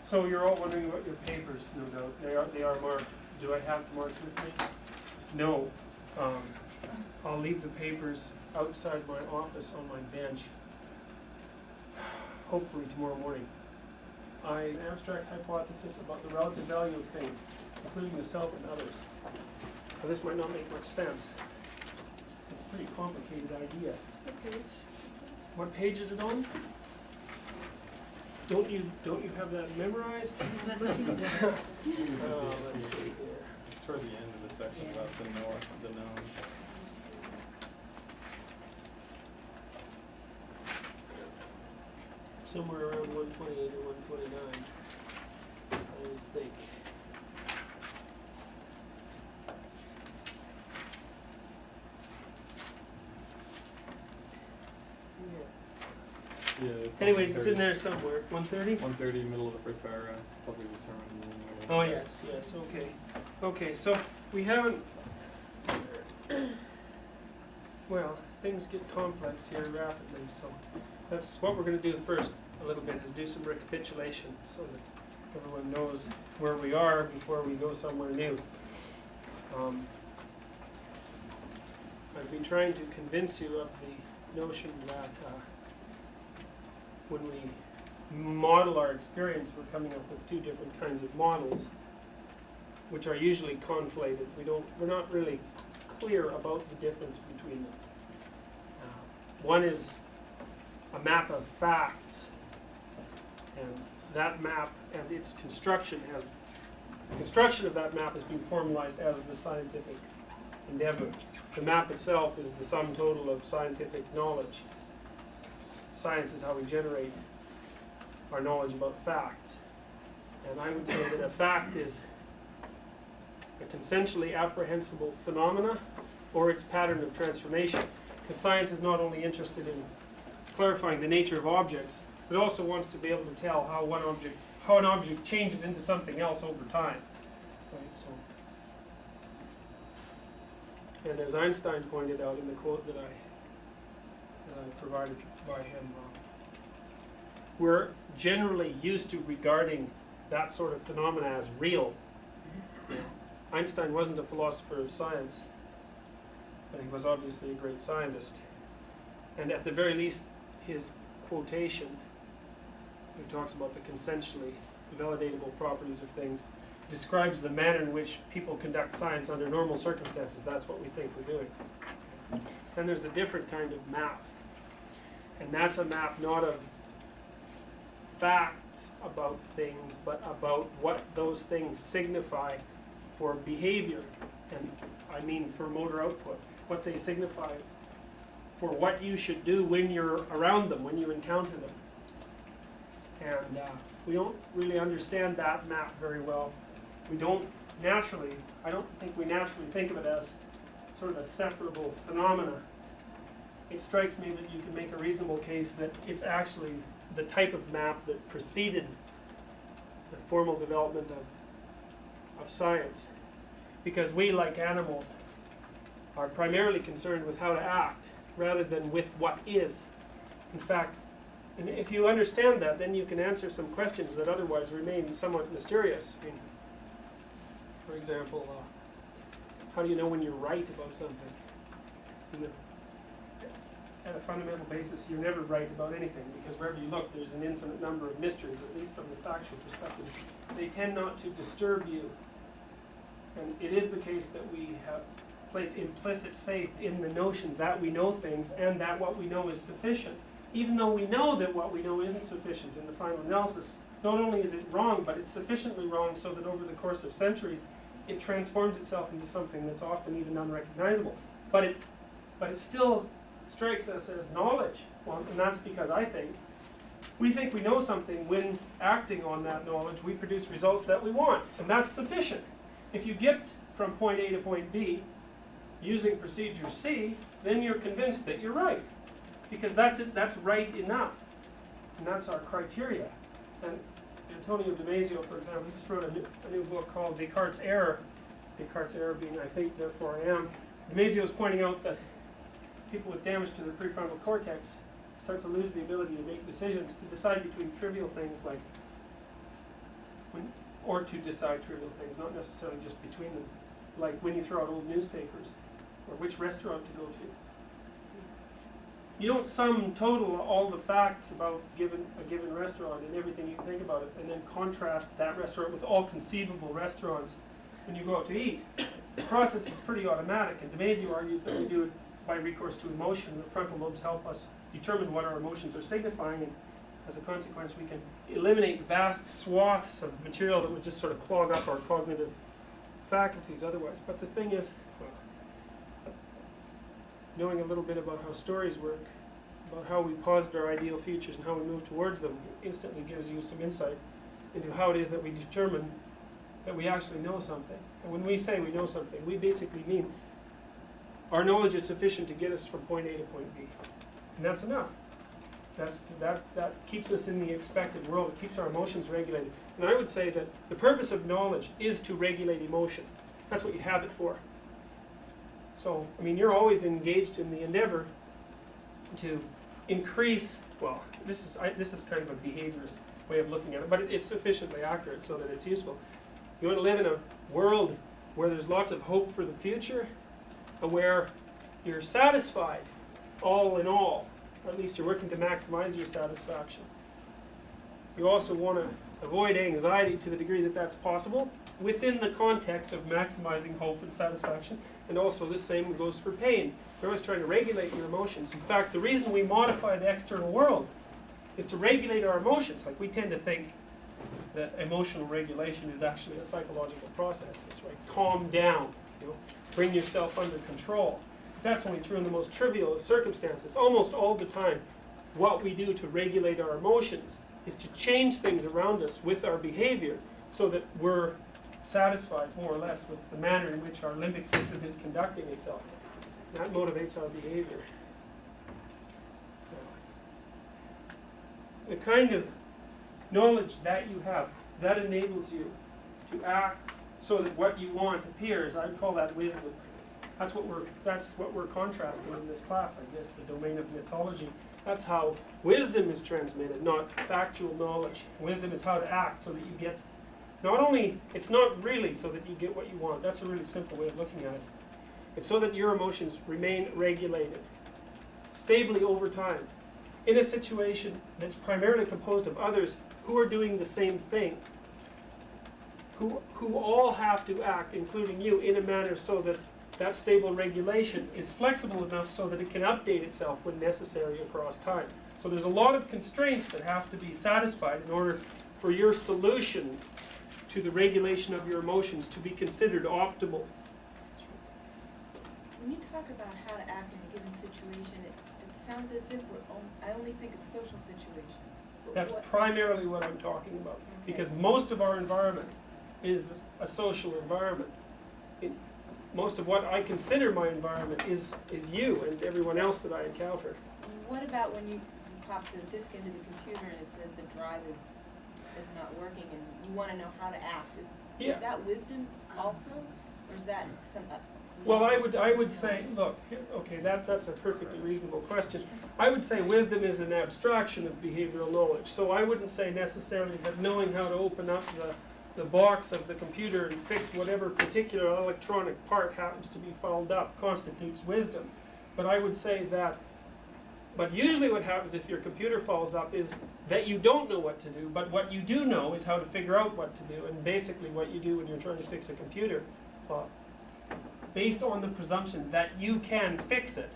So you're all wondering about your papers, no doubt. They are marked. Do I have the marks with me? No. I'll leave the papers outside my office on my bench, hopefully tomorrow morning. An abstract hypothesis about the relative value of things, including the self and others. Now, this might not make much sense. It's a pretty complicated idea. What page? What page is it on? Don't you have that memorized? Let's Let's see here. It's toward the end of the section about the known. Somewhere around 128 or 129, I would think. Yeah. Anyways, it's in there somewhere. 130? 130, middle of the first paragraph. Probably determined. Oh yes, yes. Okay. Okay. So we haven't. Well, things get complex here rapidly, so that's what we're going to do first. A little bit is do some recapitulation so that everyone knows where we are before we go somewhere new. I've been trying to convince you of the notion that when we model our experience, we're coming up with two different kinds of models, which are usually conflated. We're not really clear about the difference between them. One is a map of facts, and that map and its construction of that map has been formalized as the scientific endeavor. The map itself is the sum total of scientific knowledge. Science is how we generate our knowledge about facts. And I would say that a fact is a consensually apprehensible phenomena or its pattern of transformation. Because science is not only interested in clarifying the nature of objects, but also wants to be able to tell how an object changes into something else over time. Right, so. And as Einstein pointed out in the quote that I provided by him, we're generally used to regarding that sort of phenomena as real. Einstein wasn't a philosopher of science, but he was obviously a great scientist. And at the very least, his quotation, he talks about the consensually validatable properties of things, describes the manner in which people conduct science under normal circumstances. That's what we think we're doing. And there's a different kind of map. And that's a map not of facts about things, but about what those things signify for behavior, and I mean for motor output, what they signify for what you should do when you're around them, when you encounter them. And we don't really understand that map very well. We don't naturally, I don't think we naturally think of it as sort of a separable phenomena. It strikes me that you can make a reasonable case that it's actually the type of map that preceded the formal development of science. Because we, like animals, are primarily concerned with how to act rather than with what is. In fact, and if you understand that, then you can answer some questions that otherwise remain somewhat mysterious. I mean, for example, how do you know when you're right about something? At a fundamental basis, you're never right about anything, because wherever you look, there's an infinite number of mysteries, at least from the factual perspective. They tend not to disturb you. And it is the case that we place implicit faith in the notion that we know things and that what we know is sufficient. Even though we know that what we know isn't sufficient in the final analysis, not only is it wrong, but it's sufficiently wrong so that over the course of centuries, it transforms itself into something that's often even unrecognizable. But it still strikes us as knowledge. Well, and that's because we think we know something. When acting on that knowledge, we produce results that we want, and that's sufficient. If you get from point A to point B using procedure C, then you're convinced that you're right, because that's it. That's right enough, and that's our criteria. And Antonio Damasio, for example, just wrote a new book called Descartes Error. Descartes Error being I think, therefore I am. Damasio is pointing out that people with damage to the prefrontal cortex start to lose the ability to make decisions, to decide between trivial things like or to decide trivial things, not necessarily just between them. Like when you throw out old newspapers, or which restaurant to go to. You don't sum total all the facts about a given restaurant and everything you can think about it, and then contrast that restaurant with all conceivable restaurants when you go out to eat. The process is pretty automatic, and DeMazio argues that we do it by recourse to emotion. The frontal lobes help us determine what our emotions are signifying, and as a consequence we can eliminate vast swaths of material that would just sort of clog up our cognitive faculties otherwise. But the thing is, knowing a little bit about how stories work, about how we posit our ideal futures and how we move towards them, instantly gives you some insight into how it is that we determine that we actually know something. And when we say we know something, we basically mean our knowledge is sufficient to get us from point A to point B. And that's enough. That keeps us in the expected world. It keeps our emotions regulated. And I would say that the purpose of knowledge is to regulate emotion. That's what you have it for. So, I mean, you're always engaged in the endeavor to increase, well, this is kind of a behaviorist way of looking at it, but it's sufficiently accurate so that it's useful. You want to live in a world where there's lots of hope for the future, and where you're satisfied, all in all. Or at least you're working to maximize your satisfaction. You also want to avoid anxiety to the degree that that's possible, within the context of maximizing hope and satisfaction. And also the same goes for pain. You're always trying to regulate your emotions. In fact, the reason we modify the external world is to regulate our emotions. Like, we tend to think that emotional regulation is actually a psychological process. It's right, calm down, you know, bring yourself under control. But that's only true in the most trivial of circumstances. Almost all the time, what we do to regulate our emotions is to change things around us with our behavior so that we're satisfied more or less with the manner in which our limbic system is conducting itself. That motivates our behavior. The kind of knowledge that you have, that enables you to act so that what you want appears. I'd call that wisdom. That's what we're contrasting in this class, I guess, the domain of mythology. That's how wisdom is transmitted, not factual knowledge. Wisdom is how to act so that you get, not only, it's not really so that you get what you want. That's a really simple way of looking at it. It's so that your emotions remain regulated, stably over time, in a situation that's primarily composed of others who are doing the same thing, who all have to act, including you, in a manner so that that stable regulation is flexible enough so that it can update itself when necessary across time. So there's a lot of constraints that have to be satisfied in order for your solution to the regulation of your emotions to be considered optimal. When you talk about how to act in a given situation, it sounds as if I only think of social situations. That's primarily what I'm talking about, because most of our environment is a social environment. Most of what I consider my environment is you and everyone else that I encounter. What about when you pop the disk into the computer and it says the drive is not working and you want to know how to act? Is that wisdom also, or is that some? Well, I would say, look, okay, that's a perfectly reasonable question. I would say wisdom is an abstraction of behavioral knowledge. So I wouldn't say necessarily that knowing how to open up the box of the computer and fix whatever particular electronic part happens to be fouled up constitutes wisdom. But I would say that, but usually what happens if your computer falls up is that you don't know what to do, but what you do know is how to figure out what to do. And basically what you do when you're trying to fix a computer, based on the presumption that you can fix it,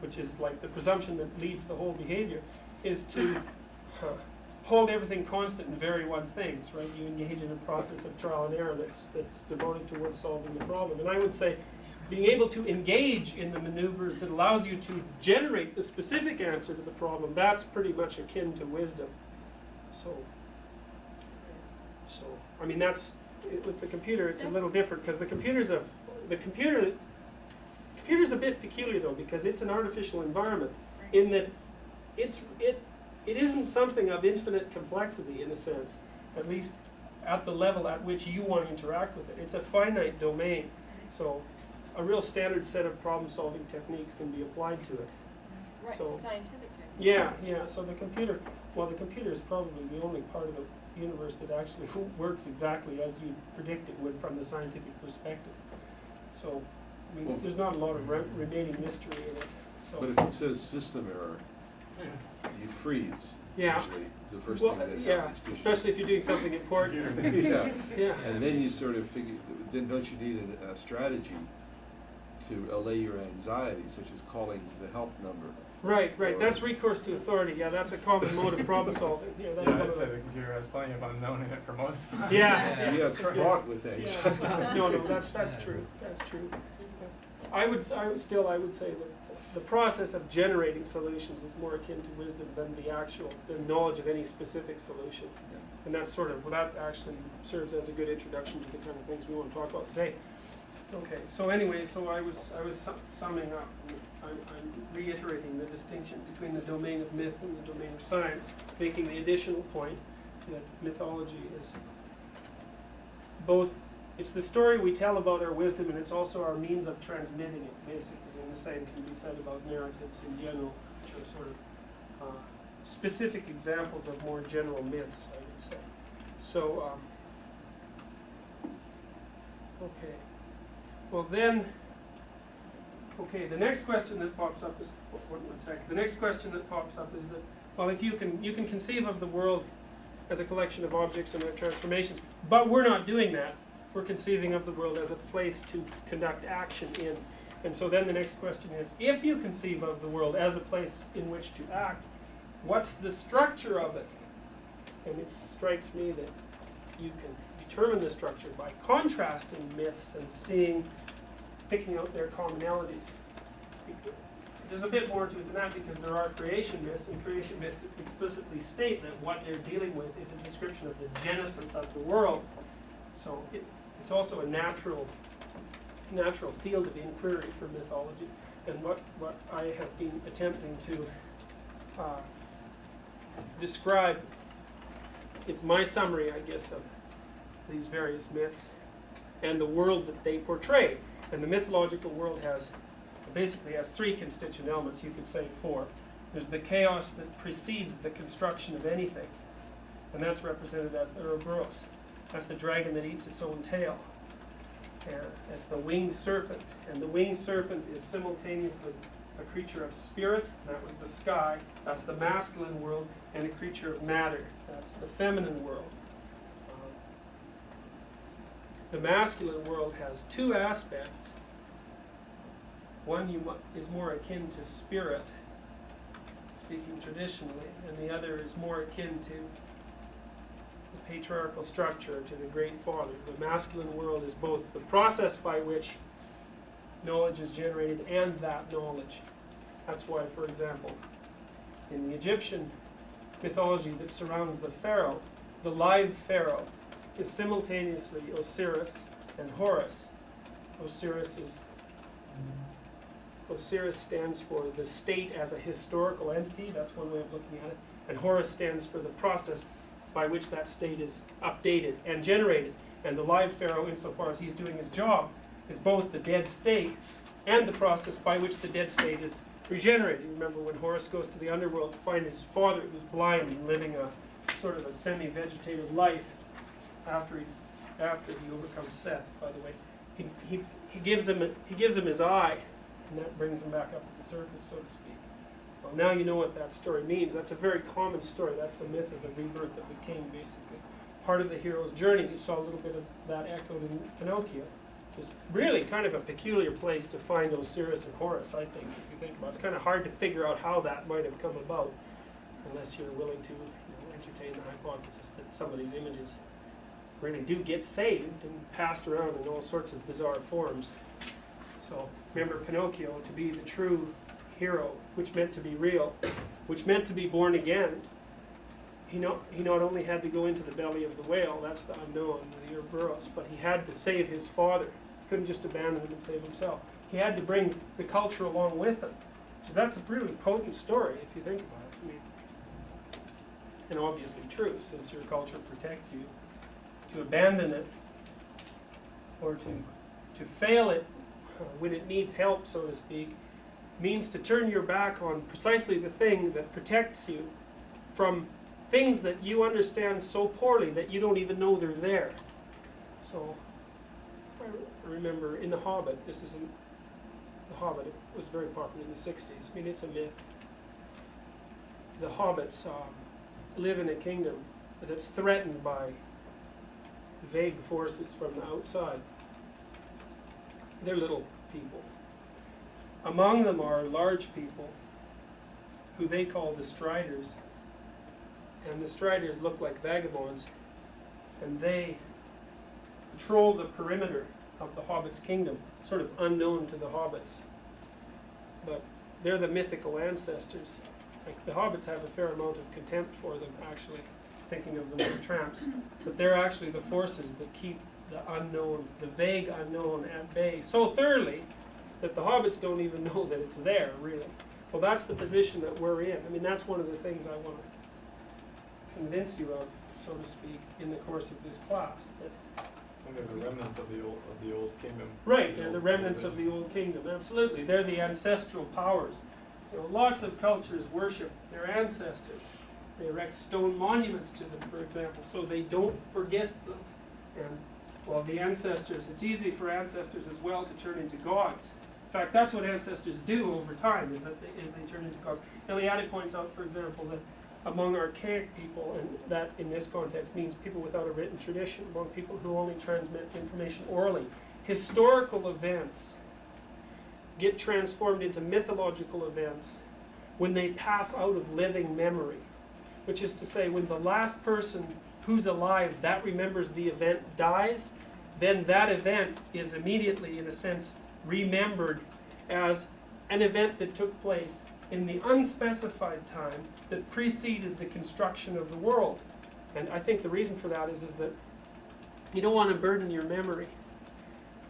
which is like the presumption that leads the whole behavior, is to hold everything constant and vary one things, right? You engage in a process of trial and error that's devoted towards solving the problem. And I would say being able to engage in the maneuvers that allows you to generate the specific answer to the problem, that's pretty much akin to wisdom. So I mean, that's, with the computer it's a little different, because the computer's a bit peculiar though, because it's an artificial environment in that it isn't something of infinite complexity in a sense, at least at the level at which you want to interact with it. It's a finite domain, so a real standard set of problem-solving techniques can be applied to it. Right, so, scientific techniques. Yeah, so the computer is probably the only part of it universe that actually works exactly as you predict it would from the scientific perspective. So, I mean, there's not a lot of remaining mystery in it. So. But if it says system error, you freeze. Yeah. Usually, the first Well, thing that yeah, happens. 'Cause especially if you're doing something important. yeah. Yeah. And then you sort of figure, then don't you need a strategy to allay your anxiety, such as calling the help number? Right, right. That's recourse to authority. Yeah, that's a common mode of problem solving. Yeah, that's Yeah, one I'd of say the. the computer has plenty of unknown in it for most of us. Yeah. Yeah, it's fraught with anxiety. Yeah. No, that's true. That's true. I would say that the process of generating solutions is more akin to wisdom than the knowledge of any specific solution. Yeah. And that's sort of, well, that actually serves as a good introduction to the kind of things we want to talk about today. Okay, so anyway, so I was summing up. I'm reiterating the distinction between the domain of myth and the domain of science, making the additional point that mythology is both, it's the story we tell about our wisdom, and it's also our means of transmitting it, basically. And the same can be said about narratives in general, which are sort of specific examples of more general myths, I would say. So, okay. Well then, okay, the next question that pops up is, one second. The next question that pops up is that, well, if you can conceive of the world as a collection of objects and their transformations, but we're not doing that. We're conceiving of the world as a place to conduct action in. And so then the next question is, if you conceive of the world as a place in which to act, what's the structure of it? And it strikes me that you can determine the structure by contrasting myths and picking out their commonalities. There's a bit more to it than that, because there are creation myths, and creation myths explicitly state that what they're dealing with is a description of the genesis of the world. So it's also a natural field of inquiry for mythology. And what I have been attempting to describe, it's my summary, I guess, of these various myths and the world that they portray. And the mythological world basically has three constituent elements, you could say four. There's the chaos that precedes the construction of anything, and that's represented as the Rebirth. That's the dragon that eats its own tail. And it's the winged serpent, and the winged serpent is simultaneously a creature of spirit, that was the sky, that's the masculine world, and a creature of matter, that's the feminine world. The masculine world has two aspects. One is more akin to spirit, speaking traditionally, and the other is more akin to the patriarchal structure, to the Great Father. The masculine world is both the process by which knowledge is generated and that knowledge. That's why, for example, in the Egyptian mythology that surrounds the pharaoh, the live pharaoh is simultaneously Osiris and Horus. Osiris stands for the state as a historical entity, that's one way of looking at it, and Horus stands for the process by which that state is updated and generated. And the live pharaoh, insofar as he's doing his job, is both the dead state and the process by which the dead state is regenerated. Remember when Horus goes to the underworld to find his father who's blind and living a sort of a semi-vegetative life after he overcomes Seth, by the way. He gives him his eye, and that brings him back up to the surface, so to speak. Well, now you know what that story means. That's a very common story. That's the myth of the rebirth of the king, basically. Part of the hero's journey. You saw a little bit of that echoed in Pinocchio. It's really kind of a peculiar place to find Osiris and Horus, I think, if you think about it. It's kind of hard to figure out how that might have come about, unless you're willing to entertain the hypothesis that some of these images really do get saved and passed around in all sorts of bizarre forms. So remember Pinocchio, to be the true hero, which meant to be real, which meant to be born again. He not only had to go into the belly of the whale, that's the unknown, the Ouroboros, but he had to save his father. He couldn't just abandon him and save himself. He had to bring the culture along with him. So that's a really potent story if you think about it. I mean, and obviously true, since your culture protects you. To abandon it, or to fail it when it needs help, so to speak, means to turn your back on precisely the thing that protects you from things that you understand so poorly that you don't even know they're there. So, I remember in The Hobbit, this isn't The Hobbit, it was very popular in the 60s. I mean, it's a myth. The hobbits live in a kingdom that's threatened by vague forces from the outside. They're little people. Among them are large people who they call the Striders. And the Striders look like vagabonds. And they patrol the perimeter of the hobbits' kingdom, sort of unknown to the hobbits. But they're the mythical ancestors. Like, the hobbits have a fair amount of contempt for them, actually, thinking of them as tramps. But they're actually the forces that keep the unknown, the vague unknown at bay so thoroughly that the hobbits don't even know that it's there, really. Well, that's the position that we're in. I mean, that's one of the things I want to convince you of, so to speak, in the course of this class. That And they're the remnants of the old kingdom. right, they're the remnants of the old kingdom, absolutely. They're the ancestral powers. You know, lots of cultures worship their ancestors. They erect stone monuments to them, for example, so they don't forget them. And, well, the ancestors, it's easy for ancestors as well to turn into gods. In fact, that's what ancestors do over time, is they turn into gods. Eliade points out, for example, that among archaic people, and that in this context means people without a written tradition, among people who only transmit information orally, historical events get transformed into mythological events when they pass out of living memory. Which is to say, when the last person who's alive that remembers the event dies, then that event is immediately, in a sense, remembered as an event that took place in the unspecified time that preceded the construction of the world. And I think the reason for that is that you don't want to burden your memory.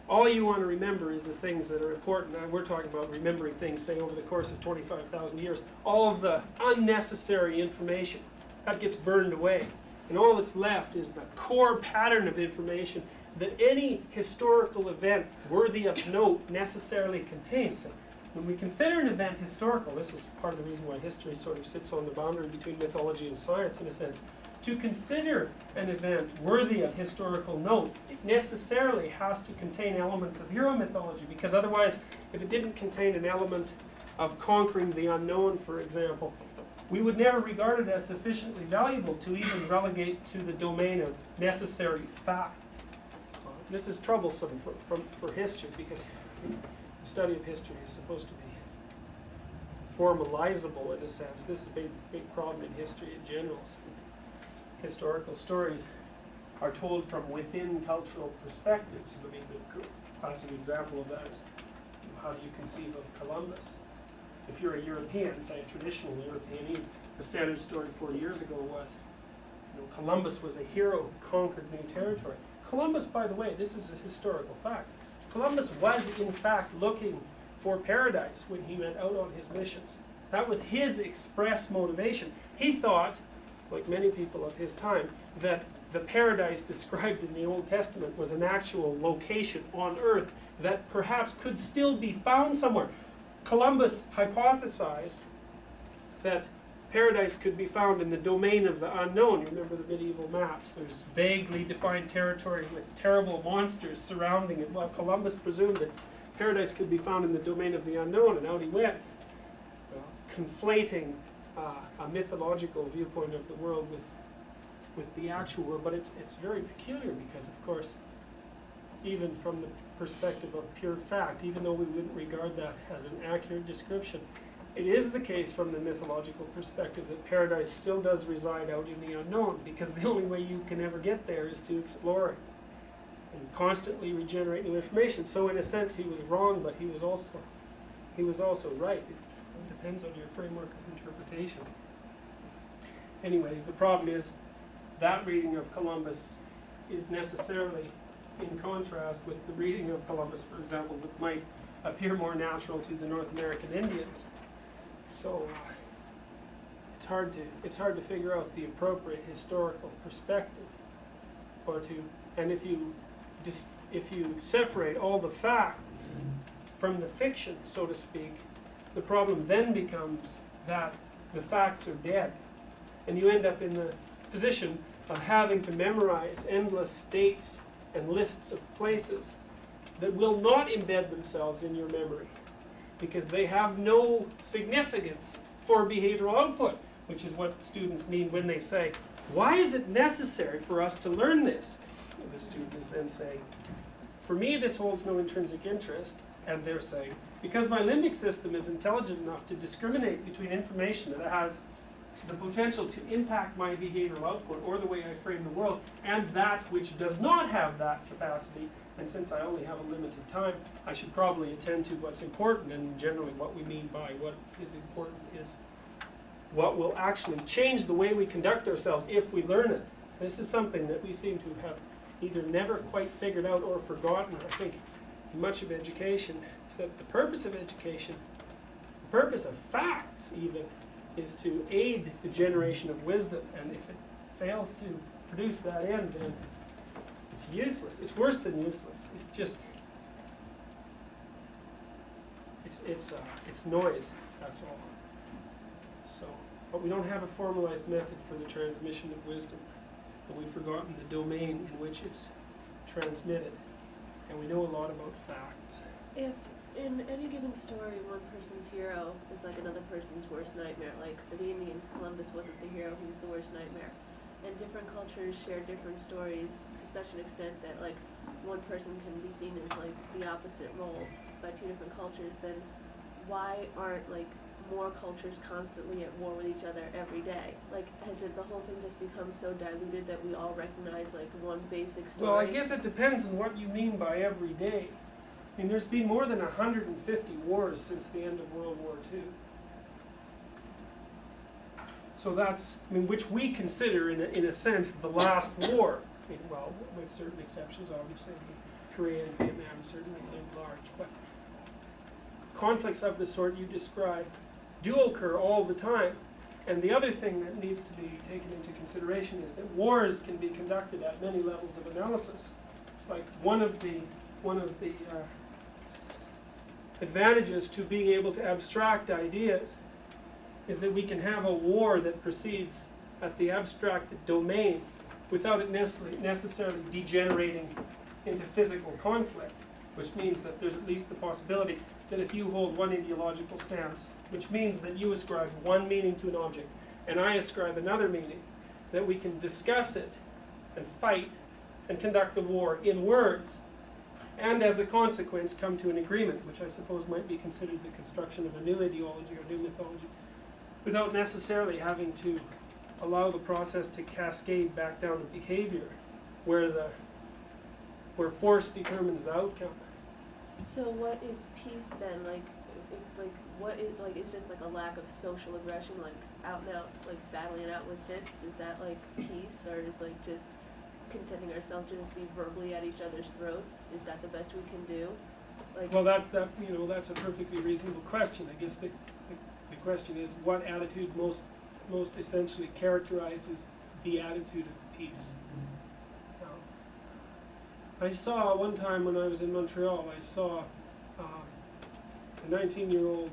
All you want to remember is the things that are important. And we're talking about remembering things, say, over the course of 25,000 years. All of the unnecessary information, that gets burned away. And all that's left is the core pattern of information that any historical event worthy of note necessarily contains. When we consider an event historical, this is part of the reason why history sort of sits on the boundary between mythology and science, in a sense. To consider an event worthy of historical note, it necessarily has to contain elements of hero mythology, because otherwise, if it didn't contain an element of conquering the unknown, for example, we would never regard it as sufficiently valuable to even relegate to the domain of necessary fact. This is troublesome for history, because the study of history is supposed to be formalizable in a sense. This is a big problem in history in general. So historical stories are told from within cultural perspectives. I mean, the classic example of that is, how do you conceive of Columbus? If you're a European, say a traditional European, the standard story 4 years ago was, Columbus was a hero who conquered new territory. Columbus, by the way, this is a historical fact. Columbus was, in fact, looking for paradise when he went out on his missions. That was his express motivation. He thought, like many people of his time, that the paradise described in the Old Testament was an actual location on earth that perhaps could still be found somewhere. Columbus hypothesized that paradise could be found in the domain of the unknown. You remember the medieval maps. There's vaguely defined territory with terrible monsters surrounding it. Well, Columbus presumed that paradise could be found in the domain of the unknown, and out he went, conflating a mythological viewpoint of the world with the actual world. But it's very peculiar because, of course, even from the perspective of pure fact, even though we wouldn't regard that as an accurate description, it is the case from the mythological perspective that paradise still does reside out in the unknown, because the only way you can ever get there is to explore it and constantly regenerate new information. So in a sense he was wrong, but he was also right. It depends on your framework of interpretation. Anyways, the problem is that reading of Columbus is necessarily in contrast with the reading of Columbus, for example, that might appear more natural to the North American Indians. So it's hard to figure out the appropriate historical perspective, and if you separate all the facts from the fiction, so to speak, the problem then becomes that the facts are dead. and you end up in the position of having to memorize endless states and lists of places that will not embed themselves in your memory because they have no significance for behavioral output, which is what students mean when they say, why is it necessary for us to learn this? And the student is then saying, for me this holds no intrinsic interest, and they're saying, because my limbic system is intelligent enough to discriminate between information that has the potential to impact my behavioral output or the way I frame the world, and that which does not have that capacity, and since I only have a limited time, I should probably attend to what's important, and generally what we mean by what is important is what will actually change the way we conduct ourselves if we learn it. This is something that we seem to have either never quite figured out or forgotten, I think, in much of education, is that the purpose of education, the purpose of facts even, is to aid the generation of wisdom, and if it fails to produce that end, then it's useless. It's worse than useless. It's just, it's noise, that's all. So, but we don't have a formalized method for the transmission of wisdom, but we've forgotten the domain in which it's transmitted, and we know a lot about facts. If in any given story one person's hero is like another person's worst nightmare, like for the Indians, Columbus wasn't the hero, he was the worst nightmare, and different cultures share different stories to such an extent that like one person can be seen as like the opposite role by two different cultures, then why aren't like more cultures constantly at war with each other every day? Like, has it, the whole thing just become so diluted that we all recognize like one basic story? Well, I guess it depends on what you mean by every day. I mean, there's been more than 150 wars since the end of World War II. So that's, I mean, which we consider in a sense the last war. I mean, well, with certain exceptions, obviously, Korea and Vietnam certainly loomed large, but conflicts of the sort you described do occur all the time. And the other thing that needs to be taken into consideration is that wars can be conducted at many levels of analysis. It's like one of the advantages to being able to abstract ideas is that we can have a war that proceeds at the abstracted domain without it necessarily degenerating into physical conflict, which means that there's at least the possibility that if you hold one ideological stance, which means that you ascribe one meaning to an object, and I ascribe another meaning, that we can discuss it and fight and conduct the war in words, and as a consequence come to an agreement, which I suppose might be considered the construction of a new ideology or new mythology, without necessarily having to allow the process to cascade back down to behavior, where force determines the outcome. So what is peace then? Like, like what is like? It's just like a lack of social aggression, like out and out, like battling it out with fists. Is that like peace, or is like just contenting ourselves to just be verbally at each other's throats? Is that the best we can do? Like, well, that's a perfectly reasonable question. I guess the question is, what attitude most essentially characterizes the attitude of peace? I saw one time when I was in Montreal, I saw a 19-year-old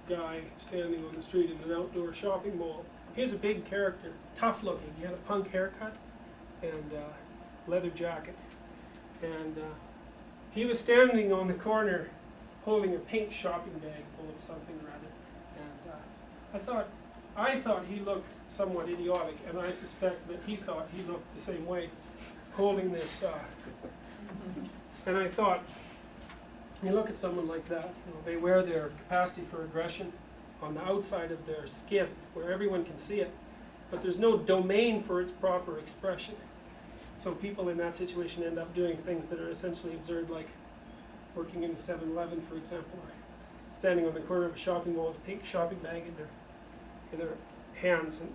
guy standing on the street in an outdoor shopping mall. He's a big character, tough looking. He had a punk haircut and leather jacket. And he was standing on the corner holding a pink shopping bag full of something or other. And I thought he looked somewhat idiotic, and I suspect that he thought he looked the same way, holding this, and I thought, you look at someone like that, they wear their capacity for aggression on the outside of their skin, where everyone can see it, but there's no domain for its proper expression. So people in that situation end up doing things that are essentially absurd, like working in a 7-Eleven, for example, or standing on the corner of a shopping mall with a pink shopping bag in their hands. And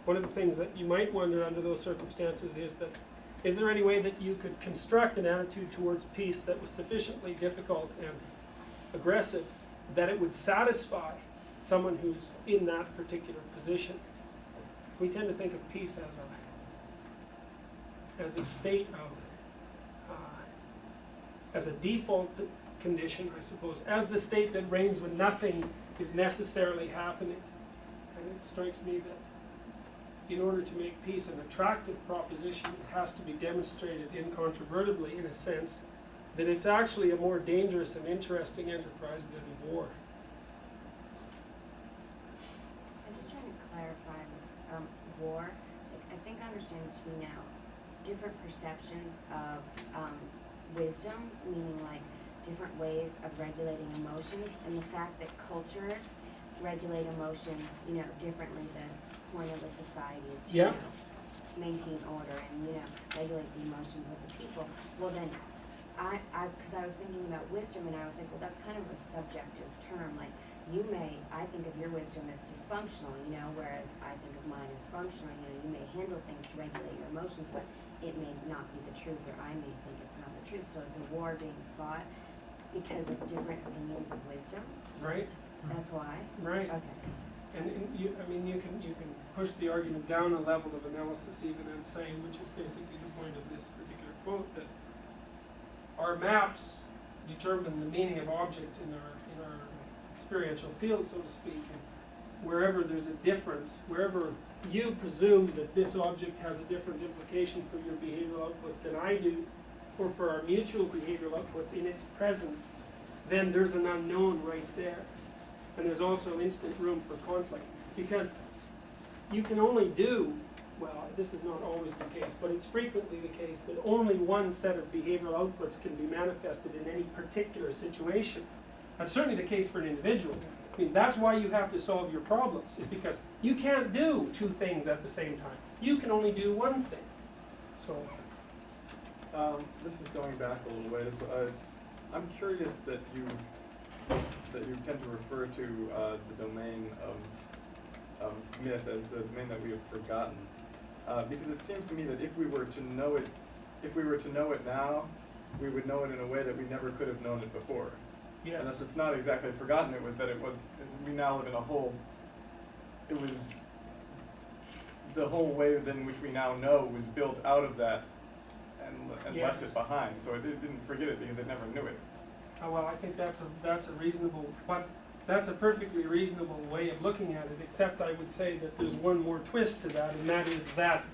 one of the things that you might wonder under those circumstances is that, is there any way that you could construct an attitude towards peace that was sufficiently difficult and aggressive that it would satisfy someone who's in that particular position? We tend to think of peace as a state of, as a default condition, I suppose, as the state that reigns when nothing is necessarily happening. And it strikes me that in order to make peace an attractive proposition, it has to be demonstrated incontrovertibly, in a sense, that it's actually a more dangerous and interesting enterprise than war. I'm just trying to clarify war. I think I understand to me now different perceptions of wisdom, meaning like different ways of regulating emotions, and the fact that cultures regulate emotions, differently. The point of a society is to maintain order and regulate the emotions of the people. Well then, because I was thinking about wisdom, and I was like, well, that's kind of a subjective term. Like, I think of your wisdom as dysfunctional, whereas I think of mine as functional. You may handle things to regulate your emotions, but it may not be the truth, or I may think it's not the truth. So is a war being fought because of different opinions of wisdom? Right. That's why? Right. Okay. And you can push the argument down a level of analysis even and say, which is basically the point of this particular quote, that our maps determine the meaning of objects in our experiential field, so to speak. And wherever there's a difference, wherever you presume that this object has a different implication for your behavioral output than I do, or for our mutual behavioral outputs in its presence, then there's an unknown right there. And there's also instant room for conflict. Because you can only do, well, this is not always the case, but it's frequently the case that only one set of behavioral outputs can be manifested in any particular situation. That's certainly the case for an individual. I mean, that's why you have to solve your problems, is because you can't do two things at the same time. You can only do one thing. So, this is going back a little ways. I'm curious that you tend to refer to the domain of myth as the domain that we have forgotten, because it seems to me that if we were to know it now, we would know it in a way that we never could have known it before. yes. And thus it's not exactly forgotten. It was that we now live in a whole. It was the whole way in which we now know was built out of that and left Yes. it behind. So it didn't forget it because it never knew it. Oh, well, I think that's a reasonable, but that's a perfectly reasonable way of looking at it, except I would say that there's one more twist to that, and that is that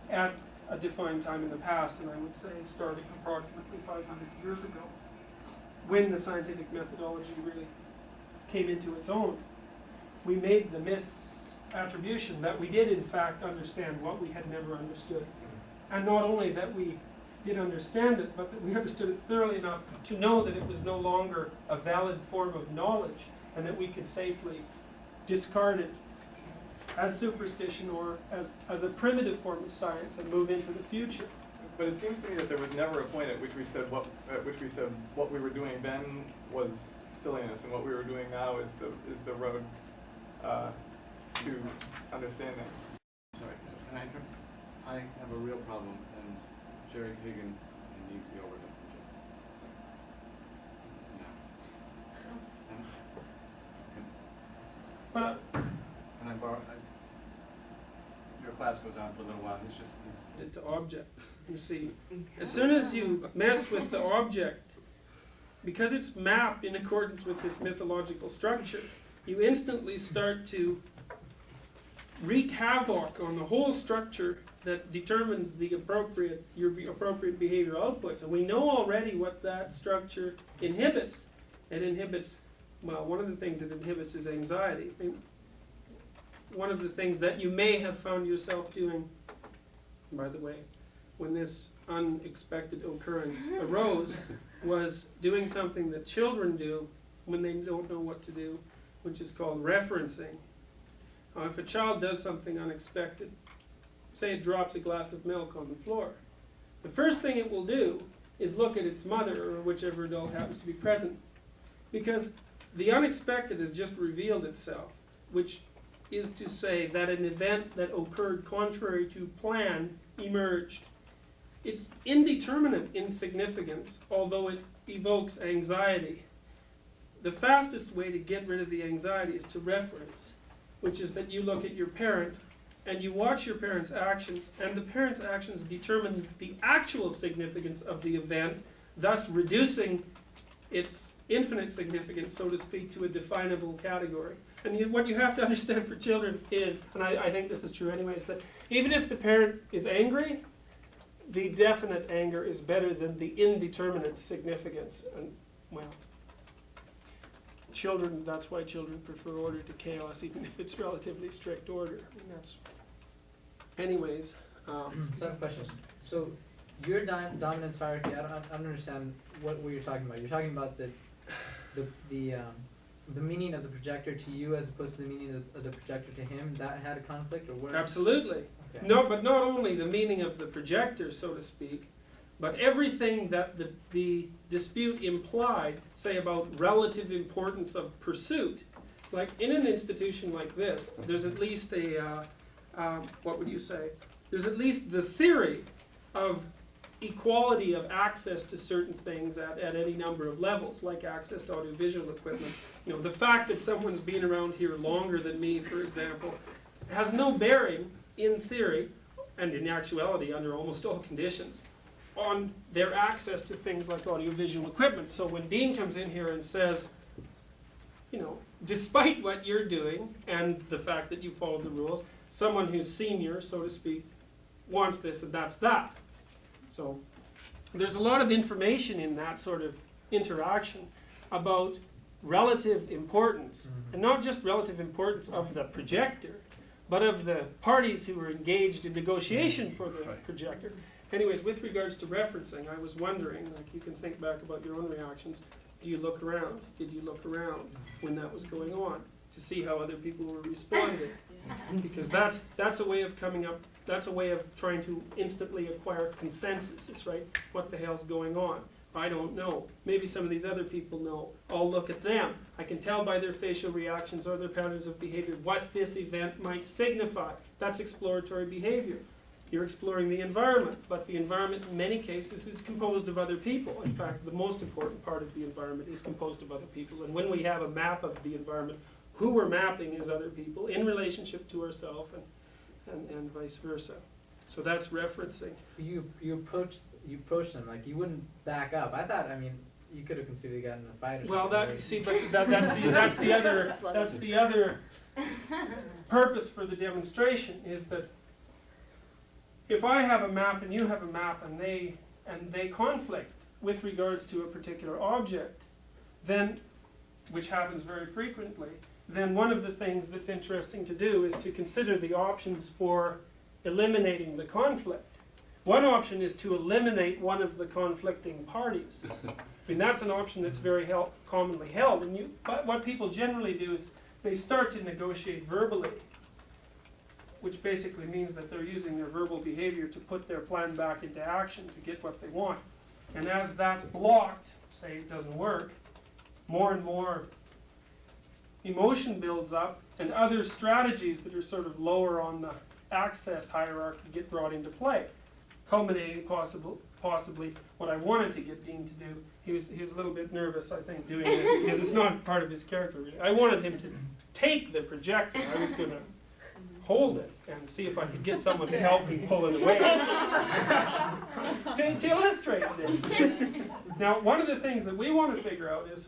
at a defined time in the past, and I would say starting approximately 500 years ago, when the scientific methodology really came into its own, we made the misattribution that we did in fact understand what we had never understood. And not only that we did understand it, but that we understood it thoroughly enough to know that it was no longer a valid form of knowledge, and that we could safely discard it as superstition or as a primitive form of science and move into the future. But it seems to me that there was never a point at which we said what we were doing then was silliness, and what we were doing now is the road to understanding. Sorry, can I interrupt? I have a real problem, and Jerry Hagan needs the overdone. No. Can I borrow? Your class goes on for a little while. It's just Into objects. You see, as soon as you mess with the object, because it's mapped in accordance with this mythological structure, you instantly start to wreak havoc on the whole structure that determines your appropriate behavioral outputs. And we know already what that structure inhibits. It inhibits, well, one of the things it inhibits is anxiety. I mean, one of the things that you may have found yourself doing, by the way, when this unexpected occurrence arose, was doing something that children do when they don't know what to do, which is called referencing. If a child does something unexpected, say it drops a glass of milk on the floor, the first thing it will do is look at its mother or whichever adult happens to be present, because the unexpected has just revealed itself, which is to say that an event that occurred contrary to plan emerged. It's indeterminate in significance, although it evokes anxiety. The fastest way to get rid of the anxiety is to reference, which is that you look at your parent and you watch your parent's actions, and the parent's actions determine the actual significance of the event, thus reducing its infinite significance, so to speak, to a definable category. And what you have to understand for children is, and I think this is true anyways, that even if the parent is angry, the definite anger is better than the indeterminate significance. And, well, children, that's why children prefer order to chaos, even if it's relatively strict order. I mean, that's, anyways. So I have a question. So your dominance hierarchy, I don't understand what you're talking about. You're talking about the meaning of the projector to you as opposed to the meaning of the projector to him. That had a conflict, or what? Absolutely. Okay. No, but not only the meaning of the projector, so to speak, but everything that the dispute implied, say about relative importance of pursuit. Like in an institution like this, there's at least a, what would you say? There's at least the theory of equality of access to certain things at any number of levels, like access to audiovisual equipment. You know, the fact that someone's been around here longer than me, for example, has no bearing, in theory, and in actuality, under almost all conditions, on their access to things like audiovisual equipment. So when Dean comes in here and says, you know, despite what you're doing and the fact that you followed the rules, someone who's senior, so to speak, wants this and that's that. So there's a lot of information in that sort of interaction about relative importance, and not just relative importance of the projector, but of the parties who were engaged in negotiation for the projector. Anyways, with regards to referencing, I was wondering, like you can think back about your own reactions, do you look around? Did you look around when that was going on to see how other people were responding? Because that's a way of coming up, that's a way of trying to instantly acquire consensus. It's right, what the hell's going on? I don't know. Maybe some of these other people know. I'll look at them. I can tell by their facial reactions or their patterns of behavior what this event might signify. That's exploratory behavior. You're exploring the environment, but the environment in many cases is composed of other people. In fact, the most important part of the environment is composed of other people. And when we have a map of the environment, who we're mapping is other people in relationship to ourselves and vice versa. So that's referencing. You approach them like you wouldn't back up. I thought, I mean, you could have conceivably gotten in a fight or Well, something. that, see, but that's the other purpose for the demonstration is that if I have a map and you have a map and they conflict with regards to a particular object, then, which happens very frequently, then one of the things that's interesting to do is to consider the options for eliminating the conflict. One option is to eliminate one of the conflicting parties. I mean, that's an option that's very commonly held. And what people generally do is they start to negotiate verbally, which basically means that they're using their verbal behavior to put their plan back into action to get what they want. And as that's blocked, say it doesn't work, more and more emotion builds up and other strategies that are sort of lower on the access hierarchy get brought into play, culminating possibly what I wanted to get Dean to do. He was a little bit nervous, I think, doing this because it's not part of his character really. I wanted him to take the projector. I was going to hold it and see if I could get someone to help me pull it away. to illustrate this. Now, one of the things that we want to figure out is,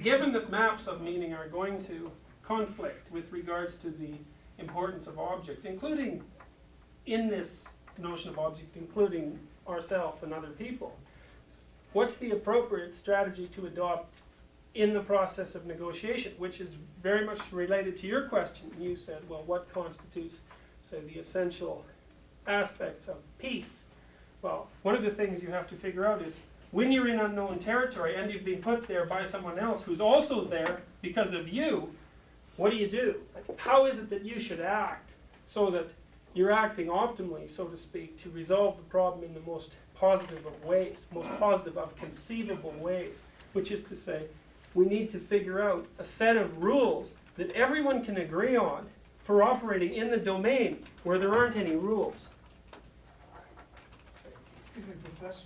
given that maps of meaning are going to conflict with regards to the importance of objects, including in this notion of object, including ourselves and other people, what's the appropriate strategy to adopt in the process of negotiation, which is very much related to your question. You said, well, what constitutes, say, the essential aspects of peace? Well, one of the things you have to figure out is when you're in unknown territory and you've been put there by someone else who's also there because of you, what do? How is it that you should act so that you're acting optimally, so to speak, to resolve the problem in the most positive of ways, most positive of conceivable ways, which is to say, we need to figure out a set of rules that everyone can agree on for operating in the domain where there aren't any rules. Excuse me, Professor.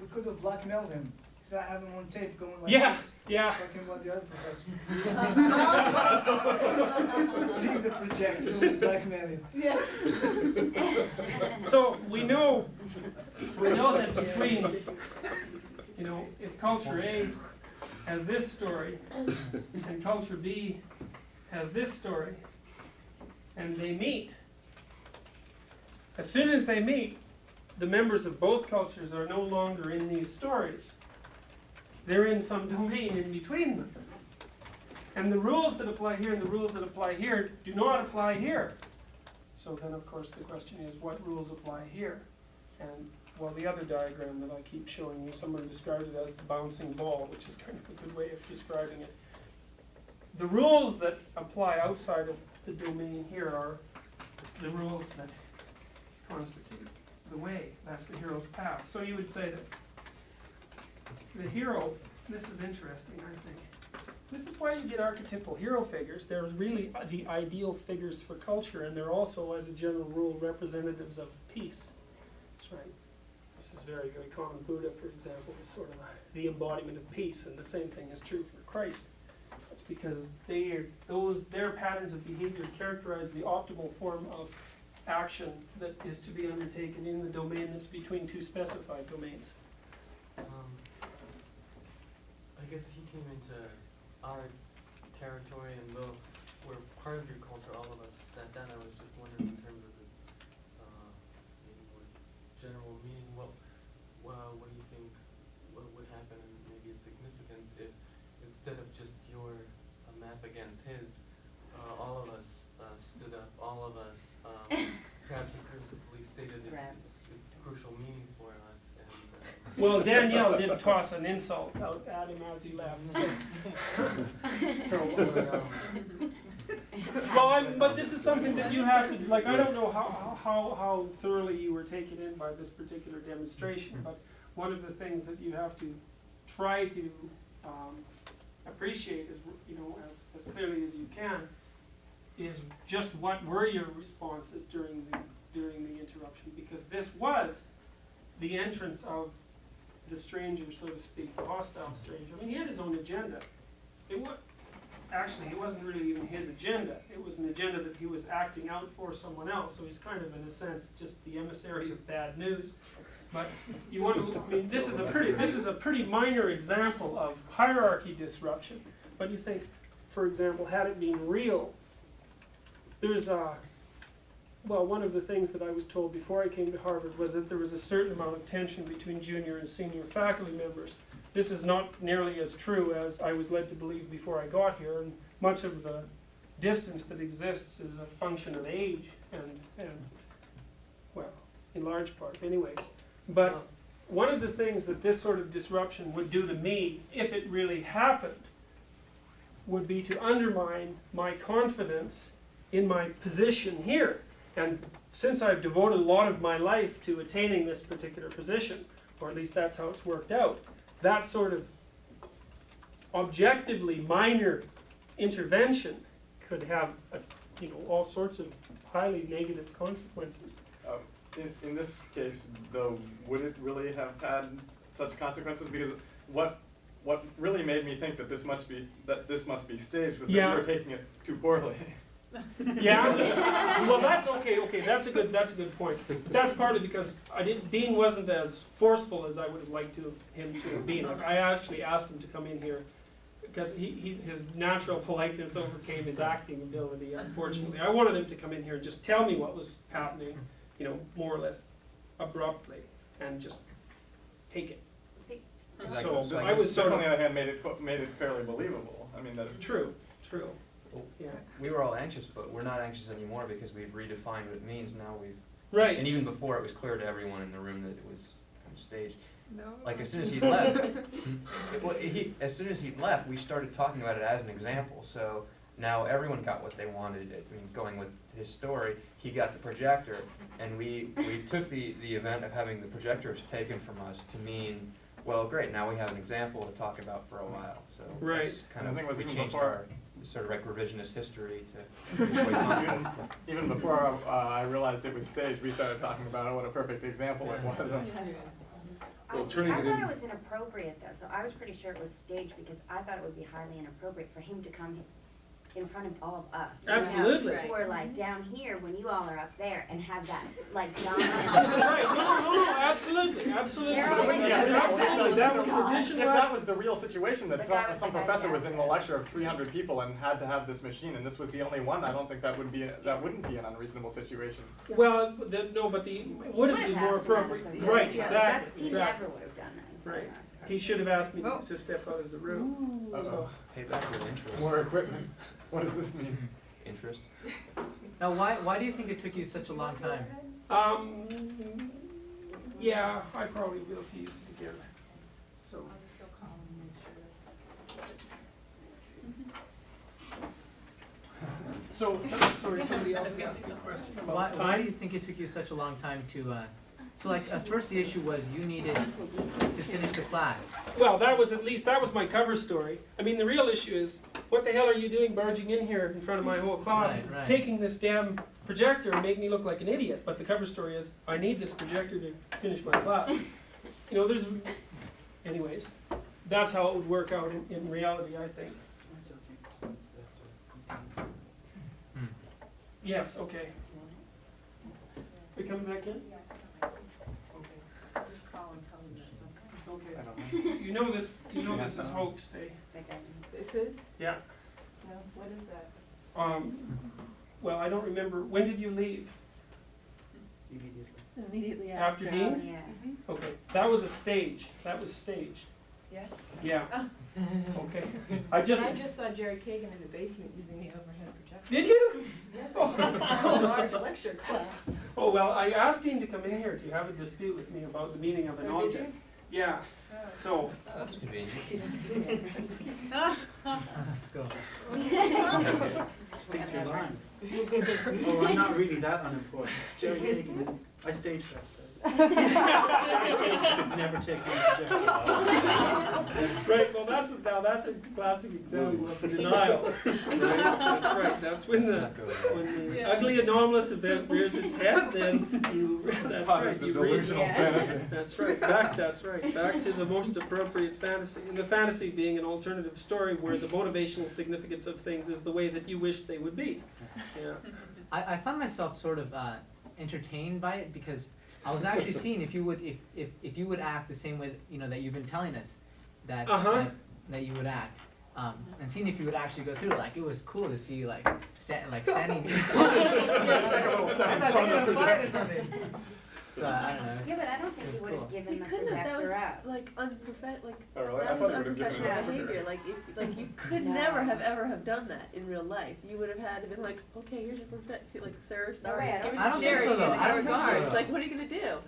We could have blackmailed him. Because I have him on tape going like this. Yeah. Talking about the other professor. Leave the projector, blackmail him. Yeah. So we know that between, if culture A has this story and culture B has this story, and they meet. As soon as they meet, the members of both cultures are no longer in these stories. They're in some domain in between them. And the rules that apply here and the rules that apply here do not apply here. So then, of course, the question is, what rules apply here? And, well, the other diagram that I keep showing you, someone described it as the bouncing ball, which is kind of a good way of describing it. The rules that apply outside of the domain here are the rules that constitute the way. That's the hero's path. So you would say that the hero, this is interesting, I think. This is why you get archetypal hero figures. They're really the ideal figures for culture, and they're also, as a general rule, representatives of peace. That's right. This is very, very common. Buddha, for example, is sort of the embodiment of peace, and the same thing is true for Christ. That's because their patterns of behavior characterize the optimal form of action that is to be undertaken in the domain that's between two specified domains. I guess he came into our territory, and though we're part of your culture, all of us sat down. I was just wondering, in terms of the maybe more general meaning, what do you think? What would happen, and maybe its significance, if instead of just your map against his, all of us stood up, all of us perhaps implicitly stated its crucial meaning for us. Well, Danielle did toss an insult out at him as he left. But this is something that you have to, like, I don't know how thoroughly you were taken in by this particular demonstration, but one of the things that you have to try to appreciate, as clearly as you can, is just what were your responses during the interruption, because this was the entrance of the stranger, so to speak, the hostile stranger. I mean, he had his own agenda. Actually, it wasn't really even his agenda. It was an agenda that he was acting out for someone else. So he's kind of, in a sense, just the emissary of bad news. But you want to, I mean, this is a pretty minor example of hierarchy disruption. But you think, for example, had it been real, there's well, one of the things that I was told before I came to Harvard was that there was a certain amount of tension between junior and senior faculty members. This is not nearly as true as I was led to believe before I got here, and much of the distance that exists is a function of age, and well, in large part, anyways. But one of the things that this sort of disruption would do to me, if it really happened, would be to undermine my confidence in my position here. And since I've devoted a lot of my life to attaining this particular position, or at least that's how it's worked out, that sort of objectively minor intervention could have all sorts of highly negative consequences. In this case, though, would it really have had such consequences? Because what really made me think that this must be staged was that you were taking it too poorly. Yeah. Well, that's okay. Okay, that's a good point. But that's partly because Dean wasn't as forceful as I would have liked him to have been. Like, I actually asked him to come in here because his natural politeness overcame his acting ability. Unfortunately, I wanted him to come in here and just tell me what was happening, more or less abruptly, and just take it. So I was sort of, on the other hand, made it fairly believable. I mean, that true. Yeah. We were all anxious, but we're not anxious anymore because we've redefined what it means. Now we've right. And even before, it was clear to everyone in the room that it was kind of staged. No. Like as soon as he left, as soon as he left, we started talking about it as an example. So now everyone got what they wanted. I mean, going with his story, he got the projector, and we took the event of having the projectors taken from us to mean, well, great. Now we have an example to talk about for a while. So right. That's kind of we changed our sort of like revisionist history to even before I realized it was staged, we started talking about what a perfect example it was. I thought it was inappropriate though, so I was pretty sure it was staged because I thought it would be highly inappropriate for him to come in front of all of us. Absolutely. Who are like down here when you all are up there and have that like Right, dominant. no, absolutely, absolutely. They're all in there. Absolutely, that was an If additional. that was the real situation, that The guy with some the guy professor was down in a there. lecture of 300 people and had to have this machine, and this was the only one, I don't think that wouldn't be an unreasonable situation. Well, no, but it would have been more appropriate. Right, Yeah, exactly, He exactly. never would have done that in front Right. of us. He should have asked me to step out of the room. Uh-oh. Pay back with interest. More equipment. What does this mean? Interest. Now, why do you think it took you such a long time? Yeah, I probably will have to use it again. So. Sorry, somebody else asked me a question Why about do time. you think it took you such a long time to, so like, at first the issue was you needed to finish the class. Well, that was my cover story. I mean, the real issue is, what the hell are you doing barging in here in front of my whole class, Right. taking this damn projector and making me look like an idiot? But the cover story is, I need this projector to finish my class. You know, anyways, that's how it would work out in reality, I think. Yes, okay. We coming back in? Okay. Just call and tell them that it's okay. I Okay. don't know. You know this is hoax day. This is? Yeah. No, what is that? Well, I don't remember, when did you leave? Immediately After Dean? Yeah. Okay, that was a stage, that was staged. Yes? Yeah, Oh. okay. I just saw Jerry Kagan in the basement using the overhead projector. Did you? Yes, a large lecture class. Oh, well, I asked Dean to come in here to have a dispute with me about the meaning of an Oh, did object. Yeah, so, That's convenient. Let's go. Thinks you're lying. Oh, I'm not really that unimportant. Jerry Hagan isn't. I stage that. Jerry Hagan could never take my projector. right, well, that's a classic example of denial. Right? That's right, that's when the ugly anomalous event rears its head, then that's right, The you read. delusional fantasy. That's right, back to the most appropriate fantasy. And the fantasy being an alternative story where the motivational significance of things is the way that you wish they would be. Yeah. I found myself sort of entertained by it because I was actually seeing if you would act the same way that you've been telling us that that you would act, and seeing if you would actually go through it. Like, it was cool to see standing. Take a little step in front of the projector. So I don't know. Yeah, but I don't think It's he would have cool. given He the couldn't have, that was projector up. like unprofessional, Oh, really? I that thought was they would have given unprofessional it up. behavior, like you could No. never have done that in real life. You would have had to been like, okay, here's your like, sir, sorry, way, I give it don't to think Jerry, so, though. give it I don't in think so, regards. though. Like, what are you gonna do?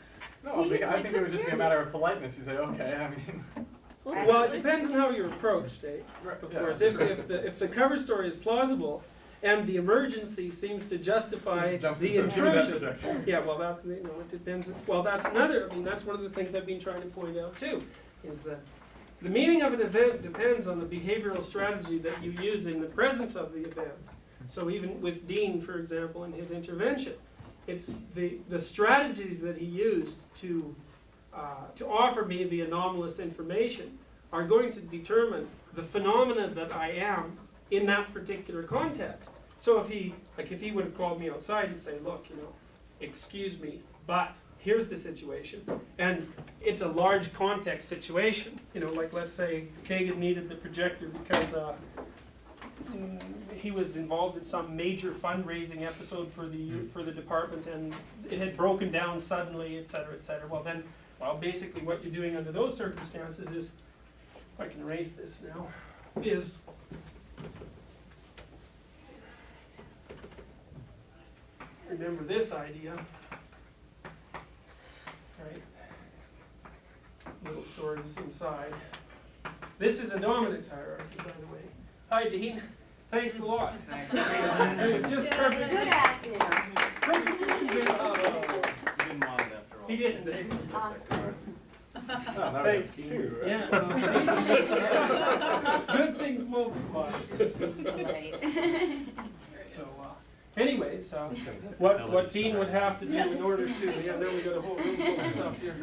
No, I think it would just be a matter of politeness. You say, okay, I mean. Well, it depends on how you're approached, Dave. Of Yeah. course, if the cover story is plausible and the emergency seems to justify Just jumps the and says, "Give me that intrusion. projection." Yeah, well, it depends. Well, that's one of the things I've been trying to point out too, is that the meaning of an event depends on the behavioral strategy that you use in the presence of the event. So even with Dean, for example, in his intervention, it's the strategies that he used to offer me the anomalous information are going to determine the phenomena that I am in that particular context. So if he would have called me outside and say, look, excuse me, but here's the situation, and it's a large context situation, like let's say Kagan needed the projector because he was involved in some major fundraising episode for the department, and it had broken down suddenly, et cetera, et cetera. Well, basically what you're doing under those circumstances is, if I can erase this now, is remember this idea, right? Little stories inside. This is a dominance hierarchy, by the way. Hi, Dean. Thanks a lot. It was just perfect. Good acting. Didn't want it after all. He didn't. Oh, now we Thanks, have Dean. two, right? Yeah. Good things multiply. Right. So, Anyways, what Dean would have to do in order to, yeah, now we got a whole room full of stuff here.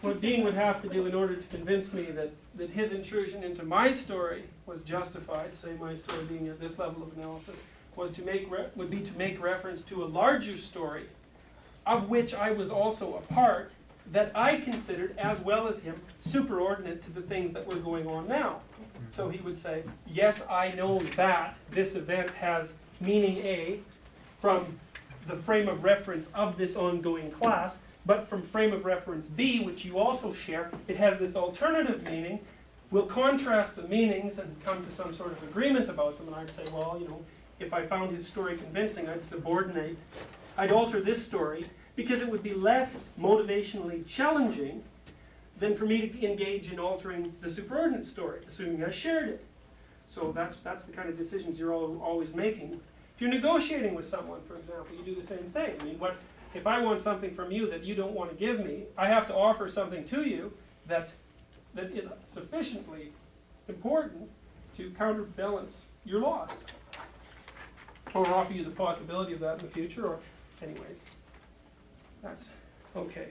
What Dean would have to do in order to convince me that his intrusion into my story was justified, say my story being at this level of analysis, would be to make reference to a larger story, of which I was also a part, that I considered, as well as him, superordinate to the things that were going on now. So he would say, yes, I know that this event has meaning A from the frame of reference of this ongoing class, but from frame of reference B, which you also share, it has this alternative meaning. We'll contrast the meanings and come to some sort of agreement about them, and I'd say, well, you know, if I found his story convincing, I'd alter this story, because it would be less motivationally challenging than for me to engage in altering the superordinate story, assuming I shared it. So that's the kind of decisions you're always making. If you're negotiating with someone, for example, you do the same thing. I mean, if I want something from you that you don't want to give me, I have to offer something to you that is sufficiently important to counterbalance your loss, or offer you the possibility of that in the future, or anyways. That's okay.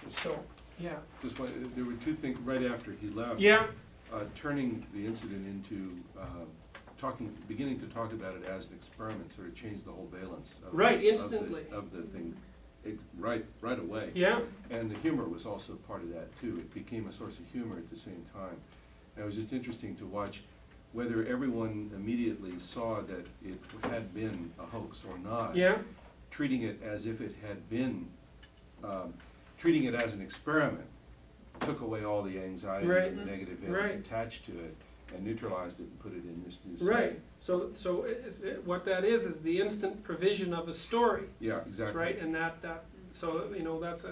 So, yeah. Just one, there were two things right after he left. Yeah. Turning the incident into beginning to talk about it as an experiment sort of changed the whole valence. Instantly. Of the thing, right away. Yeah. And the humor was also part of that too. It became a source of humor at the same time. And it was just interesting to watch whether everyone immediately saw that it had been a hoax or not. Yeah. Treating it as if it had been, treating it as an experiment, took away all the anxiety and the negative feelings attached to it, and neutralized it and put it in this new setting. Right. So what that is the instant provision of a story. Yeah, exactly. That's right, and so you know that's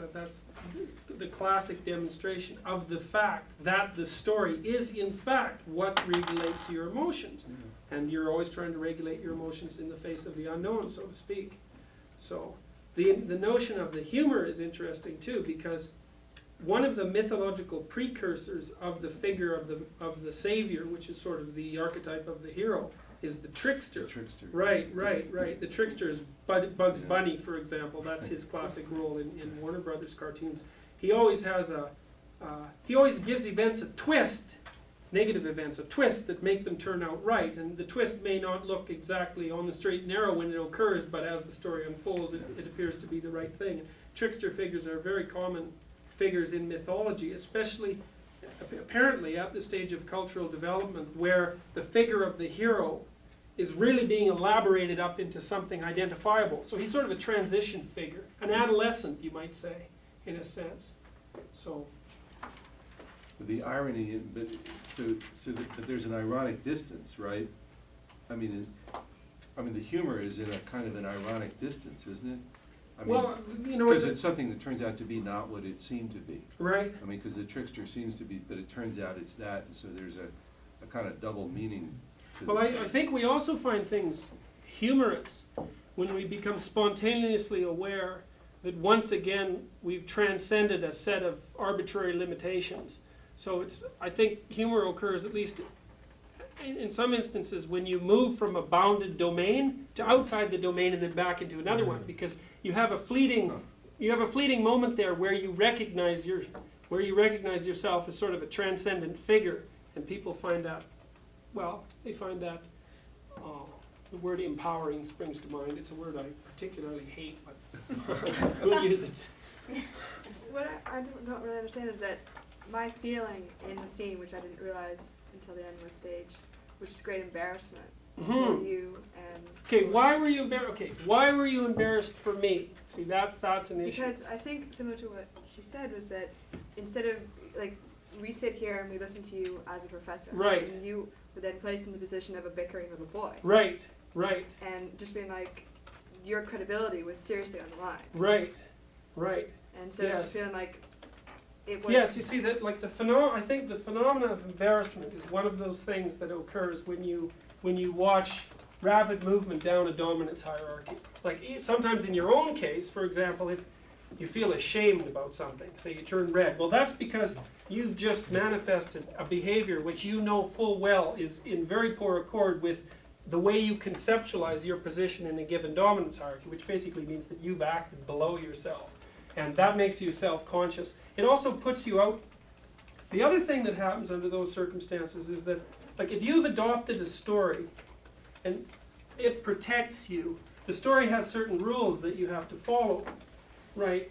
the classic demonstration of the fact that the story is in fact what regulates your emotions, and you're always trying to regulate your emotions in the face of the unknown, so to speak. So the notion of the humor is interesting too, because one of the mythological precursors of the figure of the savior, which is sort of the archetype of the hero, is the trickster. The trickster. Right. The trickster is Bugs Bunny, for example. That's his classic role in Warner Brothers cartoons. He always has he always gives events a twist, negative events, a twist that make them turn out right. And the twist may not look exactly on the straight and narrow when it occurs, but as the story unfolds, it appears to be the right thing. And trickster figures are very common figures in mythology, especially apparently at the stage of cultural development, where the figure of the hero is really being elaborated up into something identifiable. So he's sort of a transition figure, an adolescent, you might say, in a sense. So the irony, but that there's an ironic distance, right? I mean, the humor is in a kind of an ironic distance, isn't it? I mean, well, you know, because it's something that turns out to be not what it seemed to be. Right. I mean, because the trickster seems to be, but it turns out it's that, and so there's a kind of double meaning to well, I think we also find things humorous when we become spontaneously aware that once again we've transcended a set of arbitrary limitations. So I think humor occurs at least in some instances when you move from a bounded domain to outside the domain and then back into another one, because you have a fleeting moment there where you recognize yourself as sort of a transcendent figure, and people find that, the word empowering springs to mind. It's a word I particularly hate, but we'll use it. What I don't really understand is that my feeling in the scene, which I didn't realize until the end of the stage, which is great embarrassment for you and. Okay, why were you embarrassed? Okay, why were you embarrassed for me? See, that's an issue. Because I think similar to what she said was that instead of like we sit here and we listen to you as a professor, right, and you were then placed in the position of a bickering little boy, right, and just being like your credibility was seriously on the line, right, and so just feeling like. Yes, you see that, like I think the phenomenon of embarrassment is one of those things that occurs when you watch rapid movement down a dominance hierarchy. Like sometimes in your own case, for example, if you feel ashamed about something, say you turn red, well that's because you've just manifested a behavior which you know full well is in very poor accord with the way you conceptualize your position in a given dominance hierarchy, which basically means that you've acted below yourself. And that makes you self-conscious. It also puts you out. The other thing that happens under those circumstances is that, like, if you've adopted a story and it protects you, the story has certain rules that you have to follow, right?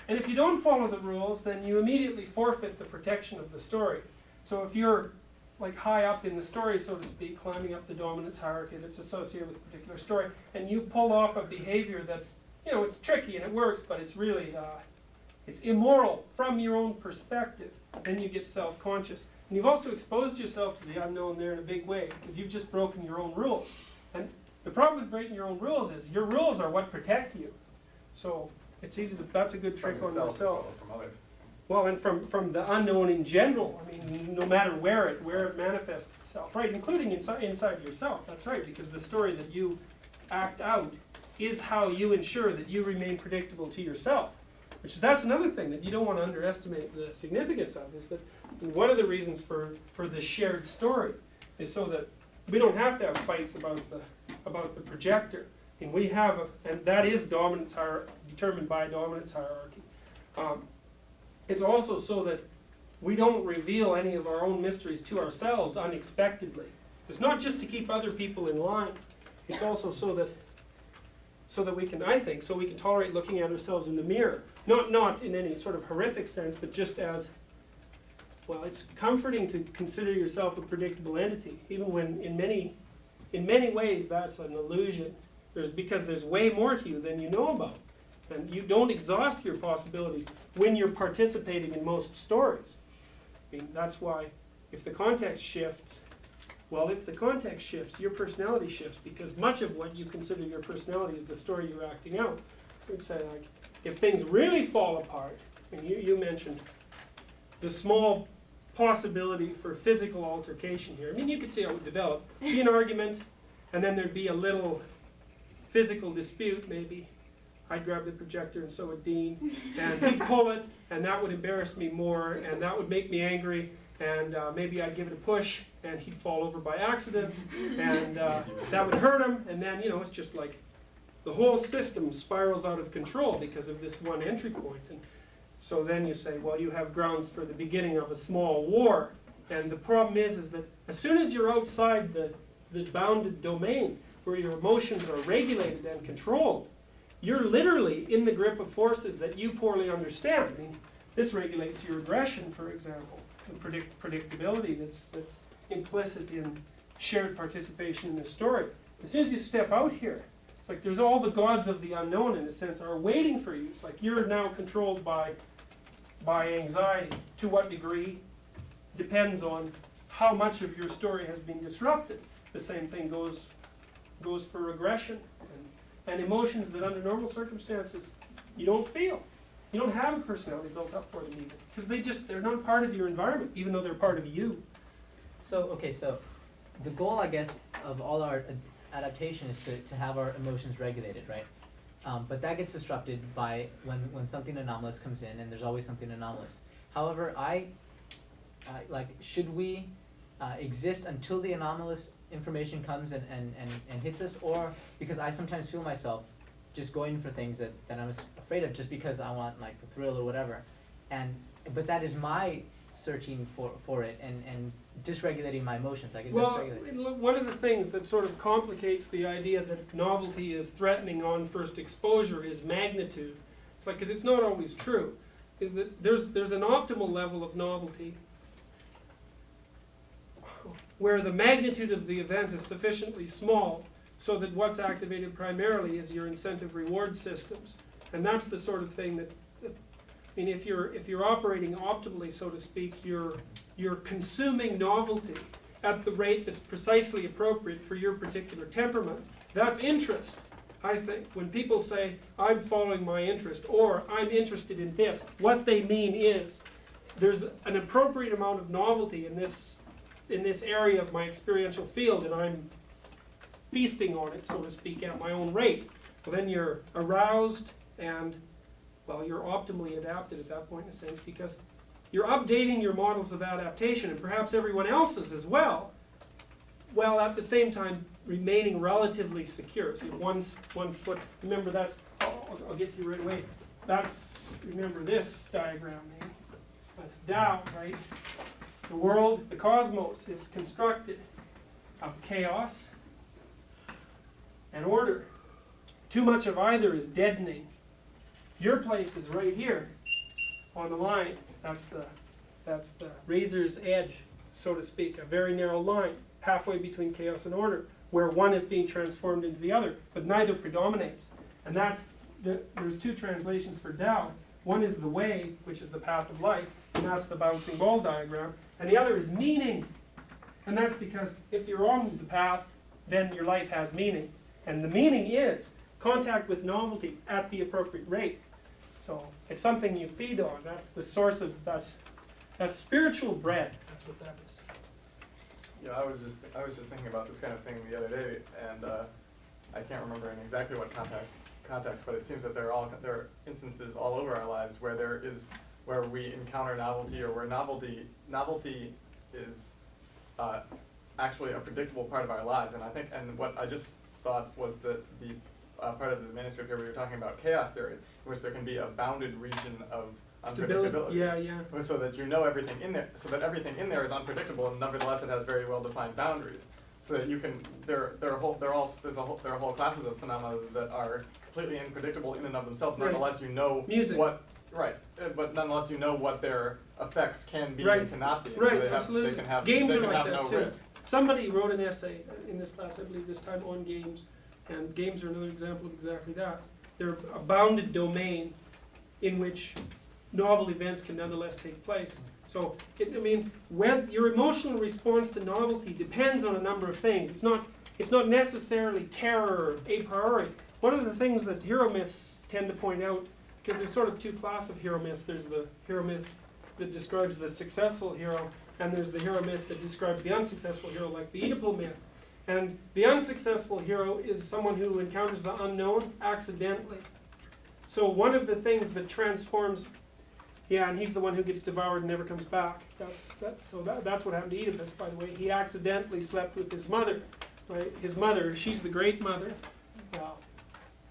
And if you don't follow the rules, then you immediately forfeit the protection of the story. So if you're like high up in the story, so to speak, climbing up the dominance hierarchy that's associated with a particular story, and you pull off a behavior that's, you know, it's tricky and it works, but it's really, it's immoral from your own perspective, then you get self-conscious. And you've also exposed yourself to the unknown there in a big way, because you've just broken your own rules. And the problem with breaking your own rules is your rules are what protect you. So it's easy to, that's a good trick on yourself. As well as from others. Well, and from the unknown in general. I mean, no matter where it manifests itself, right? Including inside yourself. That's right, because the story that you act out is how you ensure that you remain predictable to yourself. That's another thing that you don't want to underestimate the significance of, is that one of the reasons for the shared story is so that we don't have to have fights about the projector. And we have and that is dominance determined by a dominance hierarchy. It's also so that we don't reveal any of our own mysteries to ourselves unexpectedly. It's not just to keep other people in line. It's also so that we can, I think, so we can tolerate looking at ourselves in the mirror. Not in any sort of horrific sense, but just as, well, it's comforting to consider yourself a predictable entity, even when in many ways that's an illusion. Because there's way more to you than you know about. And you don't exhaust your possibilities when you're participating in most stories. I mean, that's why if the context shifts, your personality shifts, because much of what you consider your personality is the story you're acting out. I would say, like, if things really fall apart, and you mentioned the small possibility for physical altercation here. I mean, you could see how it would develop. Be an argument, and then there'd be a little physical dispute, maybe. I'd grab the projector and so would Dean, and he'd pull it, and that would embarrass me more, and that would make me angry, and maybe I'd give it a push, and he'd fall over by accident, and that would hurt him, and then, you know, it's just like the whole system spirals out of control because of this one entry point. And so then you say, well, you have grounds for the beginning of a small war, and the problem is that as soon as you're outside the bounded domain, where your emotions are regulated and controlled, you're literally in the grip of forces that you poorly understand. I mean, this regulates your aggression, for example, the predictability that's implicit in shared participation in the story. As soon as you step out here, it's like there's all the gods of the unknown, in a sense, are waiting for you. It's like you're now controlled by anxiety. To what degree depends on how much of your story has been disrupted. The same thing goes for aggression and emotions that under normal circumstances you don't feel. You don't have a personality built up for them even, because they're not part of your environment, even though they're part of you. So the goal, I guess, of all our adaptation is to have our emotions regulated, right? But that gets disrupted by when something anomalous comes in, and there's always something anomalous. However, should we exist until the anomalous information comes and hits us, or because I sometimes feel myself just going for things that I'm afraid of just because I want like a thrill or whatever, but that is my searching for it and dysregulating my emotions. I get dysregulated. One of the things that sort of complicates the idea that novelty is threatening on first exposure is magnitude. It's like, because it's not always true, is that there's an optimal level of novelty where the magnitude of the event is sufficiently small so that what's activated primarily is your incentive reward systems. And that's the sort of thing that, I mean, if you're operating optimally, so to speak, you're consuming novelty at the rate that's precisely appropriate for your particular temperament. That's interest, I think. When people say, I'm following my interest, or I'm interested in this, what they mean is there's an appropriate amount of novelty in this area of my experiential field, and I'm feasting on it, so to speak, at my own rate. Well, then you're aroused and, well, you're optimally adapted at that point in a sense, because you're updating your models of adaptation, and perhaps everyone else's as well, while at the same time remaining relatively secure. So you have one foot, remember that's, I'll get to you right away. That's, remember this diagram, man. That's Tao, right? The world, the cosmos is constructed of chaos and order. Too much of either is deadening. Your place is right here on the line. That's the razor's edge, so to speak, a very narrow line, halfway between chaos and order, where one is being transformed into the other, but neither predominates. And that's, there's two translations for Tao. One is the way, which is the path of life, and that's the bouncing ball diagram. And the other is meaning. And that's because if you're on the path, then your life has meaning. And the meaning is contact with novelty at the appropriate rate. So it's something you feed on. That's the source of, that's spiritual bread. That's what that is. Yeah, I was just thinking about this kind of thing the other day, and I can't remember in exactly what context, but it seems that there are instances all over our lives where we encounter novelty, or where novelty is actually a predictable part of our lives. And I think, and what I just thought was that the part of the manuscript here where you're talking about chaos theory, in which there can be a bounded region of unpredictability. Yeah. So that you know everything in there, so that everything in there is unpredictable, and nevertheless it has very well defined boundaries. So that you can, there are whole classes of phenomena that are completely unpredictable in and of themselves. Nonetheless, you know what. Right, but nonetheless, you know what their effects can be and cannot be. Right, so absolutely. They can have, games they are can like have that no too. risk. Somebody wrote an essay in this class, I believe this time, on games, and games are another example of exactly that. They're a bounded domain in which novel events can nonetheless take place. So, when your emotional response to novelty depends on a number of things. It's not necessarily terror a priori. One of the things that hero myths tend to point out, because there's sort of two classes of hero myths. There's the hero myth that describes the successful hero, and there's the hero myth that describes the unsuccessful hero, like the Oedipal myth. And the unsuccessful hero is someone who encounters the unknown accidentally. So one of the things that transforms, and he's the one who gets devoured and never comes back. That's what happened to Oedipus, by the way. He accidentally slept with his mother, right? His mother, she's the great mother.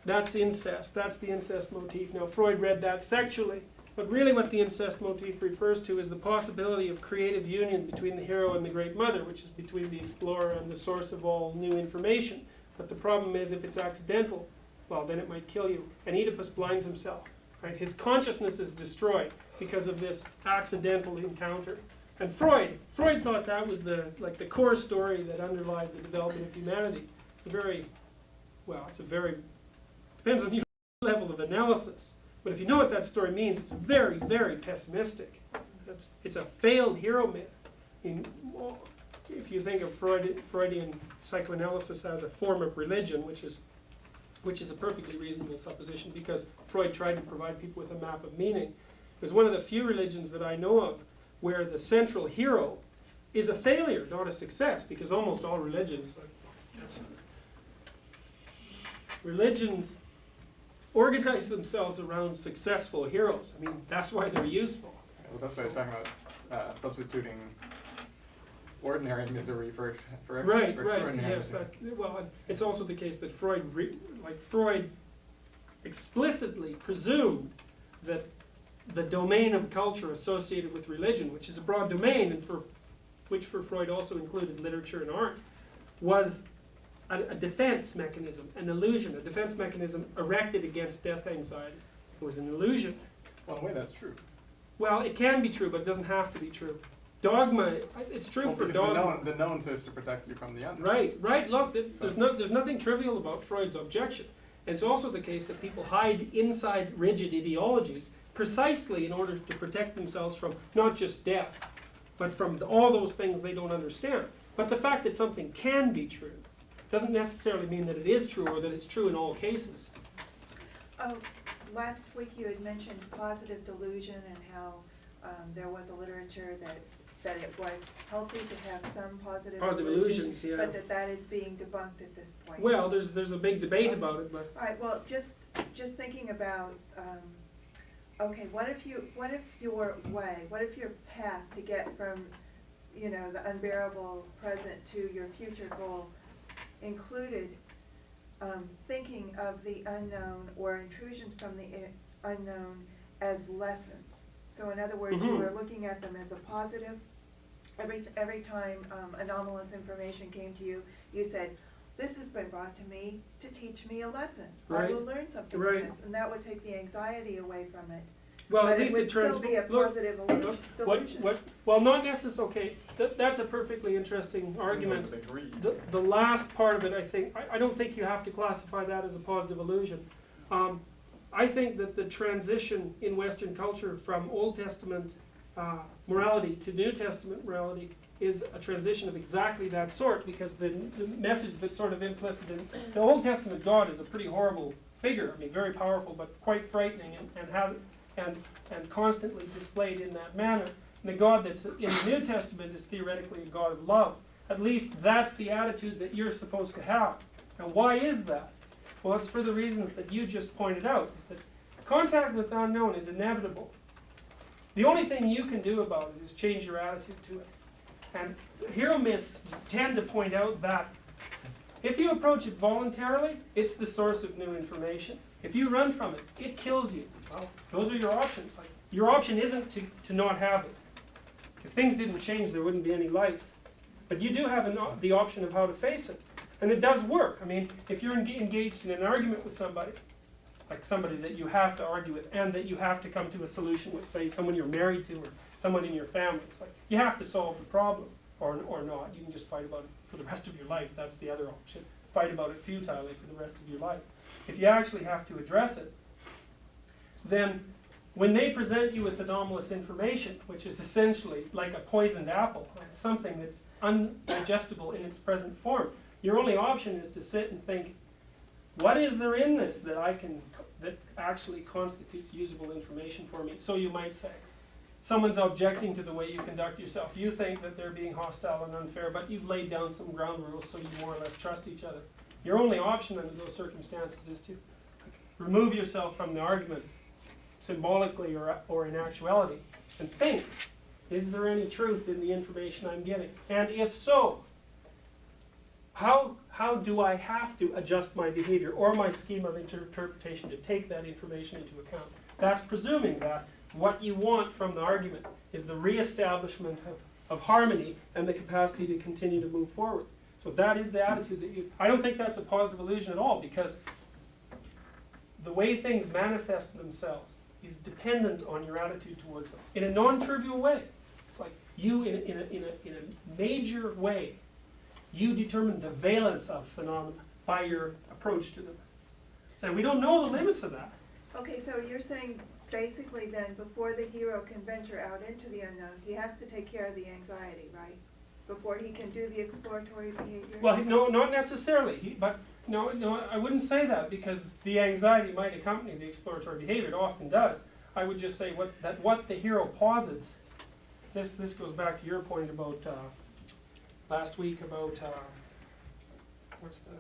That's incest. That's the incest motif. Now, Freud read that sexually, but really what the incest motif refers to is the possibility of creative union between the hero and the great mother, which is between the explorer and the source of all new information. But the problem is, if it's accidental, well, then it might kill you. And Oedipus blinds himself. Right? His consciousness is destroyed because of this accidental encounter. And Freud thought that was the core story that underlied the development of humanity. Depends on your level of analysis. But if you know what that story means, it's very, very pessimistic. It's a failed hero myth. If you think of Freudian psychoanalysis as a form of religion, which is a perfectly reasonable supposition, because Freud tried to provide people with a map of meaning. It was one of the few religions that I know of where the central hero is a failure, not a success, because almost all religions organize themselves around successful heroes. That's why they're useful. Well, that's why I'm talking about substituting ordinary misery for extraordinary misery. Yes, it's also the case that Freud explicitly presumed that the domain of culture associated with religion, which is a broad domain, and which for Freud also included literature and art, was a defense mechanism, an illusion, a defense mechanism erected against death anxiety. It was an illusion. Well, in a way, that's true. Well, it can be true, but it doesn't have to be true. Dogma, it's true for dogma. The known serves to protect you from the unknown. Right. Look, there's nothing trivial about Freud's objection. And it's also the case that people hide inside rigid ideologies precisely in order to protect themselves from not just death, but from all those things they don't understand. But the fact that something can be true doesn't necessarily mean that it is true or that it's true in all cases. Last week you had mentioned positive delusion and how there was a literature that it was healthy to have some positive illusions, yeah. But that is being debunked at this point. Well, there's a big debate about it, but. All right. Well, just thinking about. Okay. What if your path to get from you know, the unbearable present to your future goal included thinking of the unknown or intrusions from the unknown as lessons. So in other words, you were looking at them as a positive. Every time anomalous information came to you, you said, this has been brought to me to teach me a lesson. Right. I will learn something from this, and that would take the anxiety away from it. Well, but at least it would still be a positive delusion. Well, not necessarily, okay, that's a perfectly interesting argument. The last part of it, I think, I don't think you have to classify that as a positive illusion. I think that the transition in Western culture from Old Testament morality to New Testament morality is a transition of exactly that sort, because the message that's sort of implicit in the Old Testament God is a pretty horrible figure. I mean, very powerful, but quite frightening, and constantly displayed in that manner. And the God that's in the New Testament is theoretically a God of love. At least that's the attitude that you're supposed to have. Now, why is that? Well, it's for the reasons that you just pointed out, is that contact with the unknown is inevitable. The only thing you can do about it is change your attitude to it. And hero myths tend to point out that if you approach it voluntarily, it's the source of new information. If you run from it, it kills you. Well, those are your options. Like, your option isn't to not have it. If things didn't change, there wouldn't be any life. But you do have the option of how to face it. And it does work. I mean, if you're engaged in an argument with somebody, like somebody that you have to argue with and that you have to come to a solution with, say, someone you're married to or someone in your family, it's like you have to solve the problem or not. You can just fight about it for the rest of your life. That's the other option. Fight about it futilely for the rest of your life. If you actually have to address it, then when they present you with anomalous information, which is essentially like a poisoned apple, something that's undigestible in its present form, your only option is to sit and think, what is there in this that that actually constitutes usable information for me? So you might say, someone's objecting to the way you conduct yourself. You think that they're being hostile and unfair, but you've laid down some ground rules so you more or less trust each other. Your only option under those circumstances is to remove yourself from the argument, symbolically or in actuality, and think, is there any truth in the information I'm getting? And if so, how do I have to adjust my behavior or my scheme of interpretation to take that information into account? That's presuming that what you want from the argument is the reestablishment of harmony and the capacity to continue to move forward. So that is the attitude that I don't think that's a positive illusion at all, because the way things manifest themselves is dependent on your attitude towards them in a non-trivial way. It's like you, in a major way, you determine the valence of phenomena by your approach to them. And we don't know the limits of that. Okay, so you're saying basically then, before the hero can venture out into the unknown, he has to take care of the anxiety, right? Before he can do the exploratory behavior? Well, no, not necessarily. No, I wouldn't say that, because the anxiety might accompany the exploratory behavior. It often does. I would just say what the hero posits. This goes back to your point about last week about what's the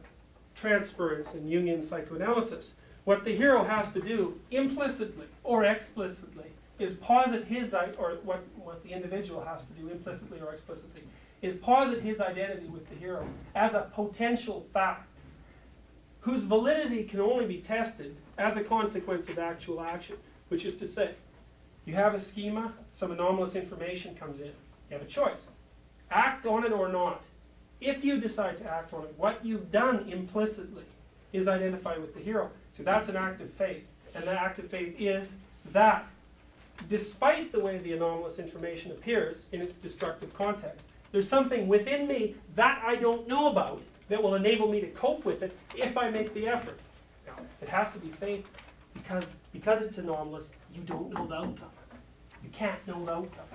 transference in Jungian psychoanalysis. What the hero has to do, implicitly or explicitly, is posit his, or what the individual has to do, implicitly or explicitly, is posit his identity with the hero as a potential fact, whose validity can only be tested as a consequence of actual action, which is to say, you have a schema, some anomalous information comes in, you have a choice. Act on it or not. If you decide to act on it, what you've done implicitly is identify with the hero. So that's an act of faith. And that act of faith is that, despite the way the anomalous information appears in its destructive context, there's something within me that I don't know about that will enable me to cope with it if I make the effort. Now, it has to be faith, because it's anomalous, you don't know the outcome. You can't know the outcome.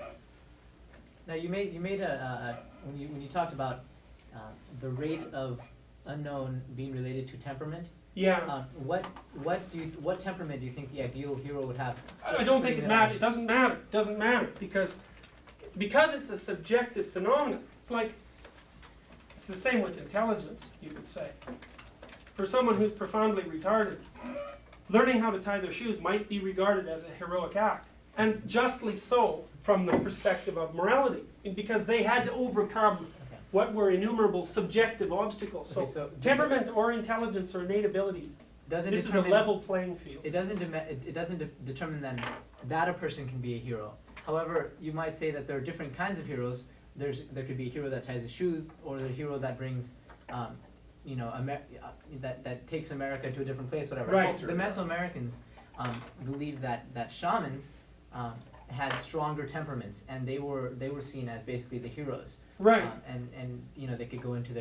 Now you made when you talked about the rate of unknown being related to temperament. Yeah. What temperament do you think the ideal hero would have? I don't think it matters. It doesn't matter. It doesn't matter because it's a subjective phenomenon. It's the same with intelligence, you could say. For someone who's profoundly retarded, learning how to tie their shoes might be regarded as a heroic act, and justly so, from the perspective of morality, because they had to overcome what were innumerable subjective obstacles. So, Okay, so temperament or intelligence or innate ability, this is a level playing field. It doesn't determine then that a person can be a hero. However, you might say that there are different kinds of heroes. There could be a hero that ties his shoes, or the hero that brings, that takes America to a different place, whatever. Right. The Mesoamericans believed that shamans had stronger temperaments, and they were seen as basically the heroes. Right. And they could go into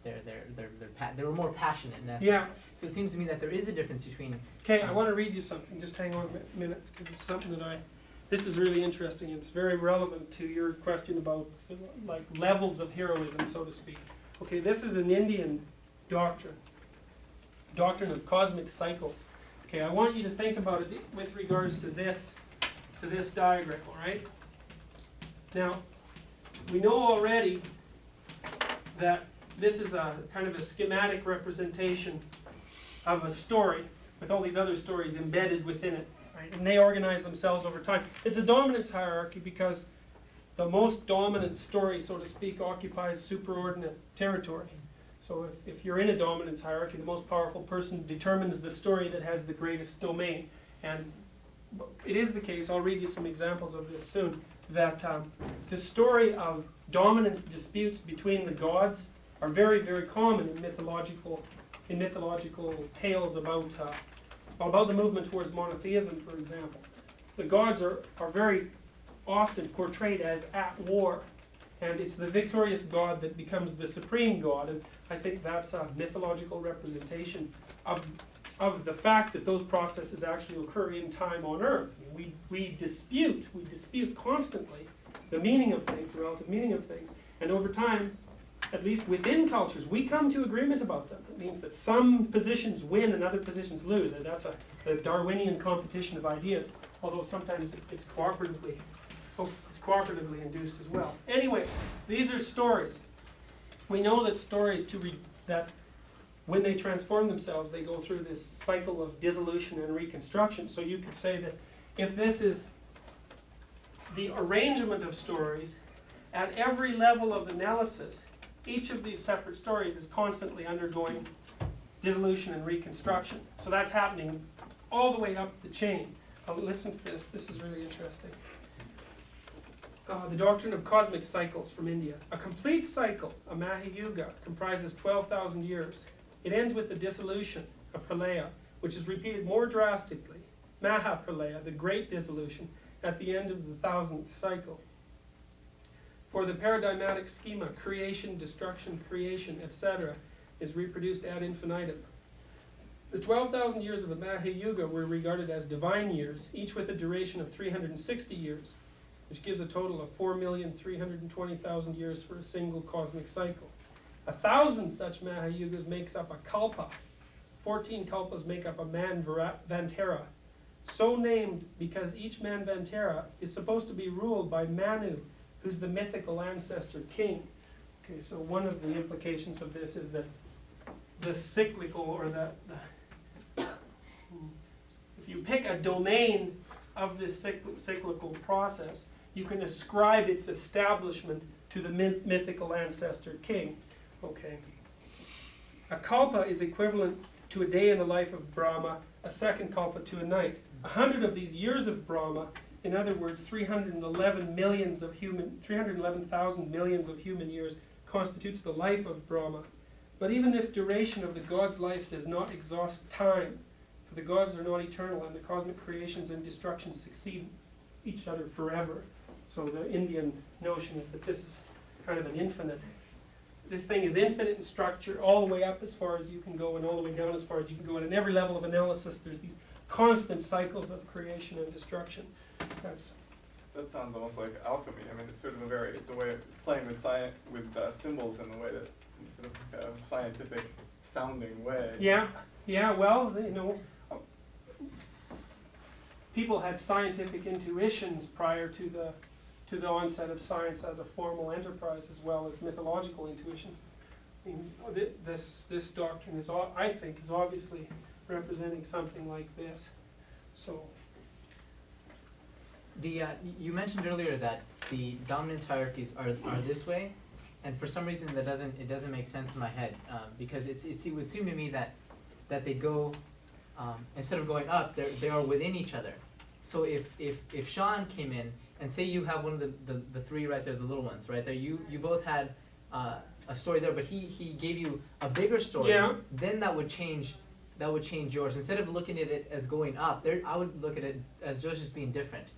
they were more passionate in essence. Yeah. So it seems to me that there is a difference between. Okay, I want to read you something. Just hang on a minute, because it's something that this is really interesting. It's very relevant to your question about like levels of heroism, so to speak. Okay, this is an Indian doctrine of cosmic cycles. Okay, I want you to think about it with regards to this diagram, all right? Now, we know already that this is a kind of a schematic representation of a story with all these other stories embedded within it, right? And they organize themselves over time. It's a dominance hierarchy because the most dominant story, so to speak, occupies superordinate territory. So if you're in a dominance hierarchy, the most powerful person determines the story that has the greatest domain. And it is the case, I'll read you some examples of this soon, that the story of dominance disputes between the gods are very, very common in mythological tales about the movement towards monotheism, for example. The gods are very often portrayed as at war, and it's the victorious god that becomes the supreme god, and I think that's a mythological representation of the fact that those processes actually occur in time on Earth. We dispute constantly the meaning of things, the relative meaning of things, and over time, at least within cultures, we come to agreement about them. It means that some positions win and other positions lose, and that's the Darwinian competition of ideas, although sometimes it's cooperatively induced as well. Anyways, these are stories. We know that stories that when they transform themselves, they go through this cycle of dissolution and reconstruction. So you could say that if this is the arrangement of stories, at every level of analysis, each of these separate stories is constantly undergoing dissolution and reconstruction. So that's happening all the way up the chain. Listen to this. This is really interesting. The doctrine of cosmic cycles from India. A complete cycle, a Mahayuga, comprises 12,000 years. It ends with the dissolution, a pralaya, which is repeated more drastically, Mahapralaya, the great dissolution, at the end of the 1000th cycle. For the paradigmatic schema, creation, destruction, creation, etc., is reproduced ad infinitum. The 12,000 years of the Mahayuga were regarded as divine years, each with a duration of 360 years, which gives a total of 4,320,000 years for a single cosmic cycle. 1,000 such Mahayugas makes up a kalpa. 14 kalpas make up a manvantara, so named because each manvantara is supposed to be ruled by Manu, who's the mythical ancestor king. Okay, so one of the implications of this is that the cyclical, or if you pick a domain of this cyclical process, you can ascribe its establishment to the mythical ancestor king. Okay. A kalpa is equivalent to a day in the life of Brahma, a second kalpa to a night. 100 of these years of Brahma, in other words, 311,000 millions of human years, constitutes the life of Brahma. But even this duration of the god's life does not exhaust time, for the gods are not eternal, and the cosmic creations and destructions succeed each other forever. So the Indian notion is that this is kind of an infinite. This thing is infinite in structure, all the way up as far as you can go, and all the way down as far as you can go. And at every level of analysis, there's these constant cycles of creation and destruction. That sounds almost like alchemy. I mean, it's sort of it's a way of playing with symbols in a way that, sort of scientific sounding way. Yeah. Well, people had scientific intuitions prior to the onset of science as a formal enterprise, as well as mythological intuitions. I mean, this doctrine is, I think, is obviously representing something like this. So You mentioned earlier that the dominance hierarchies are this way, and for some reason it doesn't make sense in my head, because it would seem to me that they go, instead of going up, they are within each other. So if Sean came in, and say you have one of the three right there, the little ones, right there, you both had a story there, but he gave you a bigger story, Yeah. then that would change yours. Instead of looking at it as going up, I would look at it as just being different.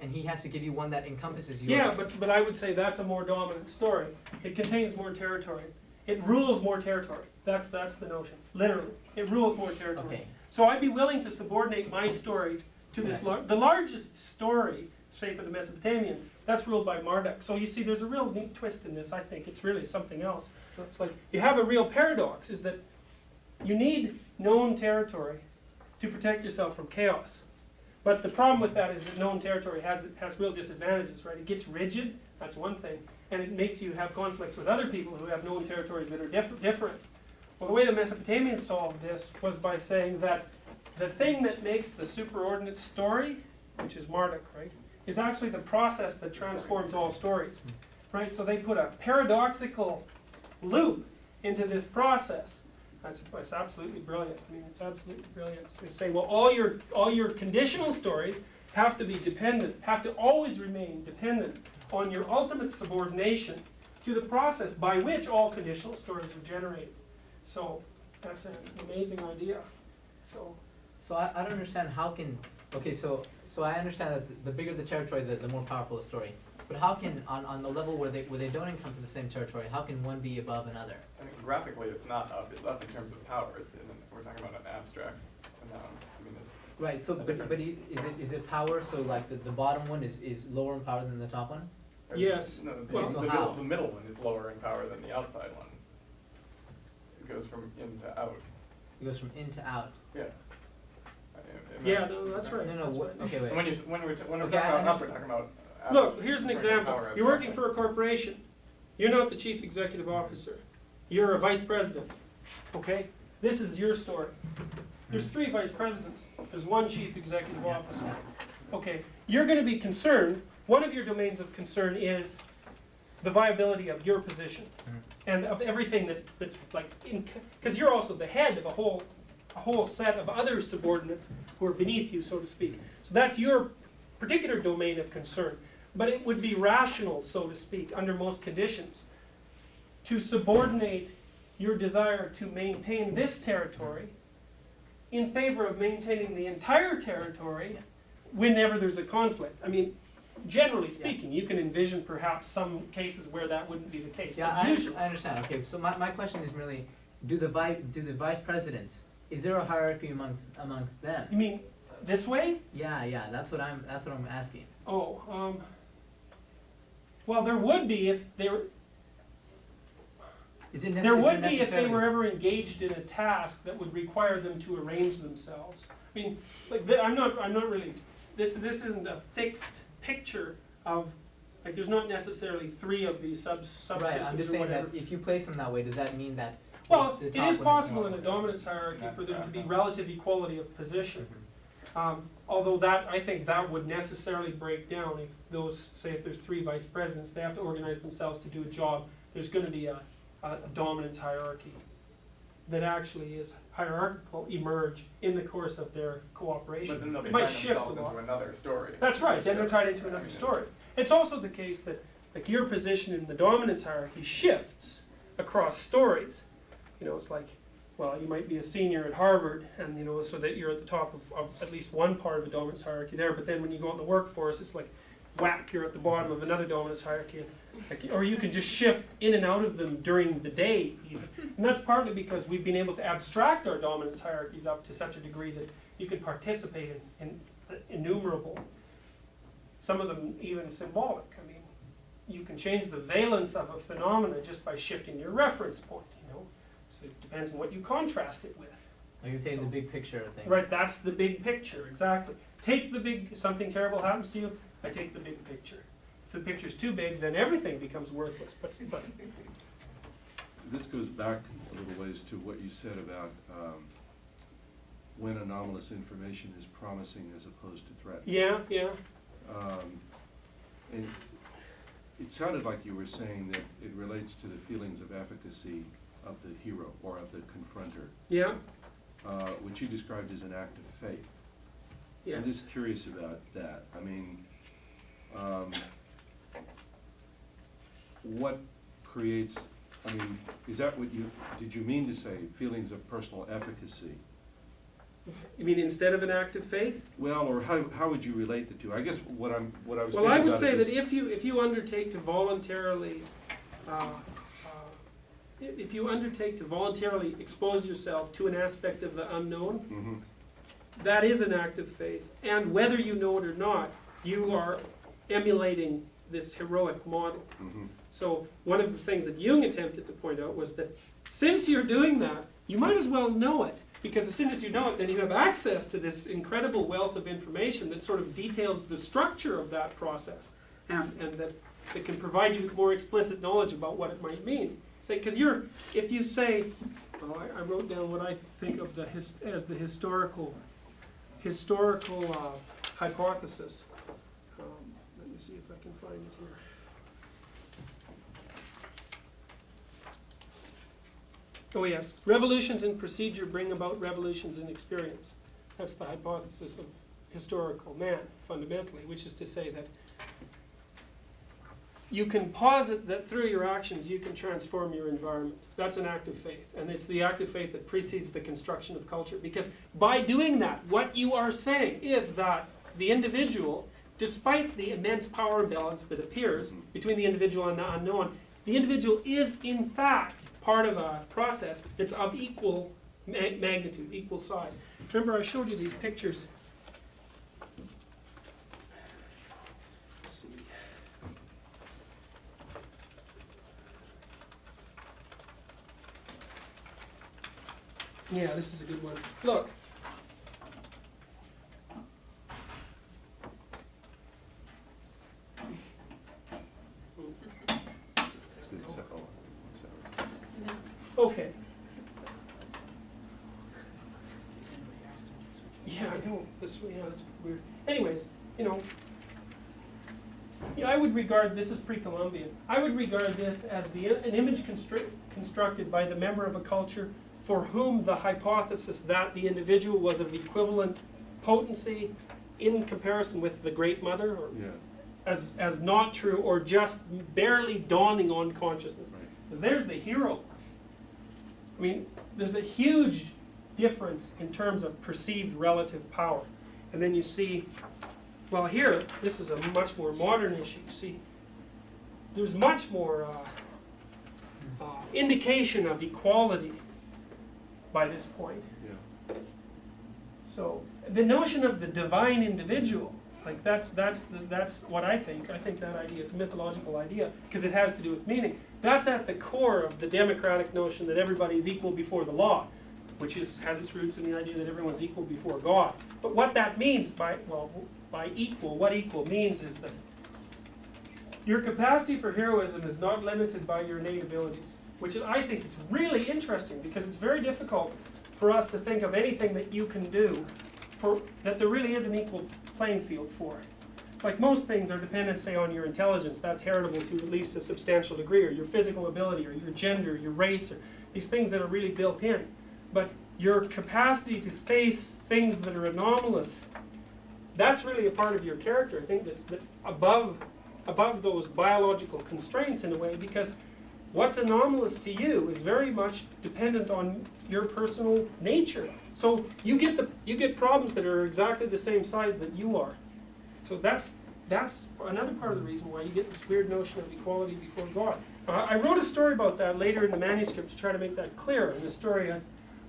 And he has to give you one that encompasses yours. Yeah, but I would say that's a more dominant story. It contains more territory. It rules more territory. That's the notion. Literally, it rules more territory. Okay. So I'd be willing to subordinate my story to this the largest story, say for the Mesopotamians, that's ruled by Marduk. So you see, there's a real neat twist in this. I think it's really something else. So it's like you have a real paradox: is that you need known territory to protect yourself from chaos. But the problem with that is that known territory has real disadvantages, right? It gets rigid, that's one thing, and it makes you have conflicts with other people who have known territories that are different. Well, the way the Mesopotamians solved this was by saying that the thing that makes the superordinate story, which is Marduk, right, is actually the process that transforms all stories, right? So they put a paradoxical loop into this process. That's absolutely brilliant. I mean, it's absolutely brilliant. So they say, well, all your conditional stories have to be dependent, have to always remain dependent on your ultimate subordination to the process by which all conditional stories are generated. So it's an amazing idea. So I don't understand how can, okay, so I understand that the bigger the territory, the more powerful the story. But how can, on the level where they don't encompass the same territory, how can one be above another? I mean, graphically, it's not up. It's up in terms of power. We're talking about an abstract noun. I mean, it's right. So, but is it power? So, like the bottom one is lower in power than the top one? yes. No, Well, the middle one is lower in power than the outside one. It goes from in to out. It goes from in to out. Yeah. Yeah, no, that's right. No, that's what, right. okay, wait. And when we're Okay, talking about up, we're talking about. Look, here's an we're talking example. power You're working abstractly. for a corporation. You're not the chief executive officer. You're a vice president. Okay? This is your story. There's 3 vice presidents. There's 1 chief executive officer. Okay. You're going to be concerned. One of your domains of concern is the viability of your position and of everything that's like, because you're also the head of a whole set of other subordinates who are beneath you, so to speak. So that's your particular domain of concern. But it would be rational, so to speak, under most conditions, to subordinate your desire to maintain this territory in favor of maintaining the entire territory whenever there's a conflict. I mean, generally speaking, you can envision perhaps some cases where that wouldn't be the case. Yeah, but usually, I understand. Okay, so my question is really, do the vice presidents, is there a hierarchy amongst them? you mean this way? Yeah, that's what I'm asking. Oh, well, there would be if they were. There would be if they were ever engaged in a task that would require them to arrange themselves. I mean, like I'm not really. This isn't a fixed picture of, like, there's not necessarily 3 of these subsystems Right, I'm just or saying whatever. that if you place them that way, does that mean that? Well, the it top is one possible in smaller? a dominance hierarchy for there to be relative equality of position. Although I think that would necessarily break down if if there's 3 vice presidents, they have to organize themselves to do a job. There's going to be a dominance hierarchy that actually is hierarchical emerge in the course of their cooperation. But then they'll be It might tying shift themselves a lot. into another story. That's right, then they're tied into I another mean, story. It's also the case that, like, your position in the dominance hierarchy shifts across stories. You know, it's like, well, you might be a senior at Harvard, and, you know, so that you're at the top of at least one part of the dominance hierarchy there, but then when you go out in the workforce, it's like, whack, you're at the bottom of another dominance hierarchy. Like, or you can just shift in and out of them during the day, even. And that's partly because we've been able to abstract our dominance hierarchies up to such a degree that you can participate in innumerable, some of them even symbolic. I mean, you can change the valence of a phenomena just by shifting your reference point, you know. So it depends on what you contrast it with. Like you say, the big picture of things. Right, that's the big picture, exactly. Take the big, something terrible happens to you, I take the big picture. If the picture's too big, then everything becomes worthless. But this goes back a little ways to what you said about when anomalous information is promising as opposed to threatening. yeah, yeah. And it sounded like you were saying that it relates to the feelings of efficacy of the hero or of the confronter. Yeah. Which you described as an act of faith. Yes. I'm just curious about that. I mean, what creates, I mean, is that what did you mean to say, feelings of personal efficacy? You mean instead of an act of faith? Well, or how would you relate the two? I guess what I was Well, I would about say is that if you undertake to voluntarily, if you undertake to voluntarily expose yourself to an aspect of the unknown, Mhm. that is an act of faith. And whether you know it or not, you are emulating this heroic model. Mhm. So one of the things that Jung attempted to point out was that since you're doing that, you might as well know it. Because as soon as you know it, then you have access to this incredible wealth of information that sort of details the structure of that process, and that can provide you with more explicit knowledge about what it might mean. Say, because if you say, well, I wrote down what I think of as the historical hypothesis. Let me see if I can find it here. Oh yes, revolutions in procedure bring about revolutions in experience. That's the hypothesis of historical man, fundamentally, which is to say that you can posit that through your actions you can transform your environment. That's an act of faith, and it's the act of faith that precedes the construction of culture, because by doing that, what you are saying is that the individual, despite the immense power imbalance that appears between the individual and the unknown, the individual is in fact part of a process that's of equal magnitude, equal size. Remember I showed you these pictures. Let's see. Yeah, this is a good one. Look. That's good. Okay. Yeah, I know. That's weird. Anyways, I would regard this as pre-Columbian. I would regard this as an image constructed by the member of a culture for whom the hypothesis that the individual was of equivalent potency in comparison with the Great Mother, or as not true, or just barely dawning on consciousness. Because there's the hero. I mean, there's a huge difference in terms of perceived relative power. And then you see, well here, this is a much more modern issue. You see, there's much more indication of equality by this point. Yeah. So the notion of the divine individual, like that's what I think. I think that idea, it's a mythological idea, because it has to do with meaning. That's at the core of the democratic notion that everybody's equal before the law, which has its roots in the idea that everyone's equal before God. But what that means by equal, what equal means is that your capacity for heroism is not limited by your innate abilities, which I think is really interesting, because it's very difficult for us to think of anything that you can do that there really is an equal playing field for. Like most things are dependent, say, on your intelligence. That's heritable to at least a substantial degree, or your physical ability, or your gender, your race, or these things that are really built in. But your capacity to face things that are anomalous, that's really a part of your character. I think that's above those biological constraints in a way, because what's anomalous to you is very much dependent on your personal nature. So you get problems that are exactly the same size that you are. So that's another part of the reason why you get this weird notion of equality before God. I wrote a story about that later in the manuscript to try to make that clear. In the story,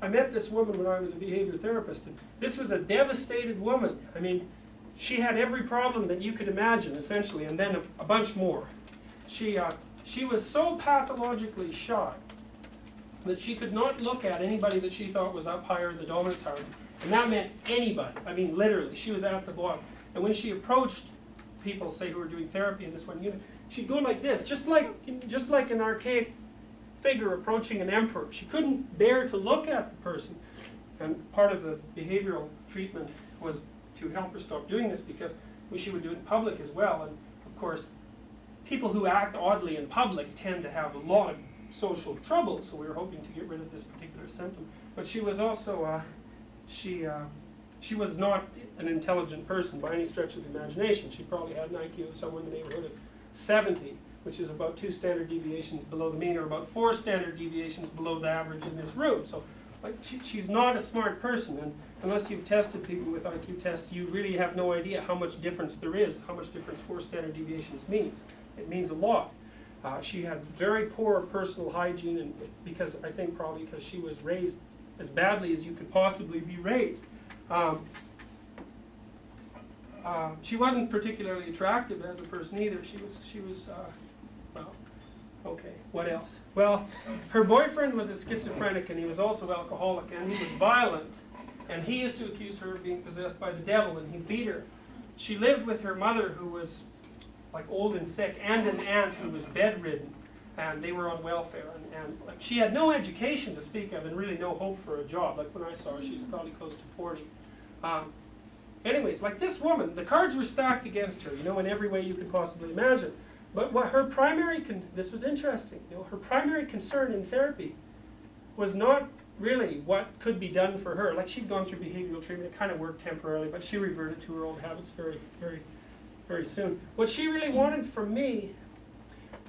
I met this woman when I was a behavior therapist, and this was a devastated woman. I mean, she had every problem that you could imagine, essentially, and then a bunch more. She was so pathologically shy that she could not look at anybody that she thought was up higher in the dominance hierarchy. And that meant anybody. I mean, literally, she was at the bottom. And when she approached people, say, who were doing therapy in this one unit, she'd go like this, just like an archaic figure approaching an emperor. She couldn't bear to look at the person. And part of the behavioral treatment was to help her stop doing this, because she would do it in public as well. And of course, people who act oddly in public tend to have a lot of social trouble, so we were hoping to get rid of this particular symptom. But she was also, she was not an intelligent person by any stretch of the imagination. She probably had an IQ of somewhere in the neighborhood of 70, which is about 2 standard deviations below the mean, or about 4 standard deviations below the average in this room. So like, she's not a smart person, and unless you've tested people with IQ tests, you really have no idea how much difference there is, how much difference 4 standard deviations means. It means a lot. She had very poor personal hygiene, and because I think probably because she was raised as badly as you could possibly be raised. She wasn't particularly attractive as a person either. She was well, okay, what else? Well, her boyfriend was a schizophrenic, and he was also alcoholic, and he was violent. And he used to accuse her of being possessed by the devil, and he beat her. She lived with her mother, who was like old and sick, and an aunt who was bedridden, and they were on welfare. And like, she had no education to speak of, and really no hope for a job. Like when I saw her, she was probably close to 40. Anyways, like this woman, the cards were stacked against her, you know, in every way you could possibly imagine. But what her primary, this was interesting, you know, her primary concern in therapy was not really what could be done for her. Like, she'd gone through behavioral treatment, it kind of worked temporarily, but she reverted to her old habits very, very, very soon. What she really wanted from me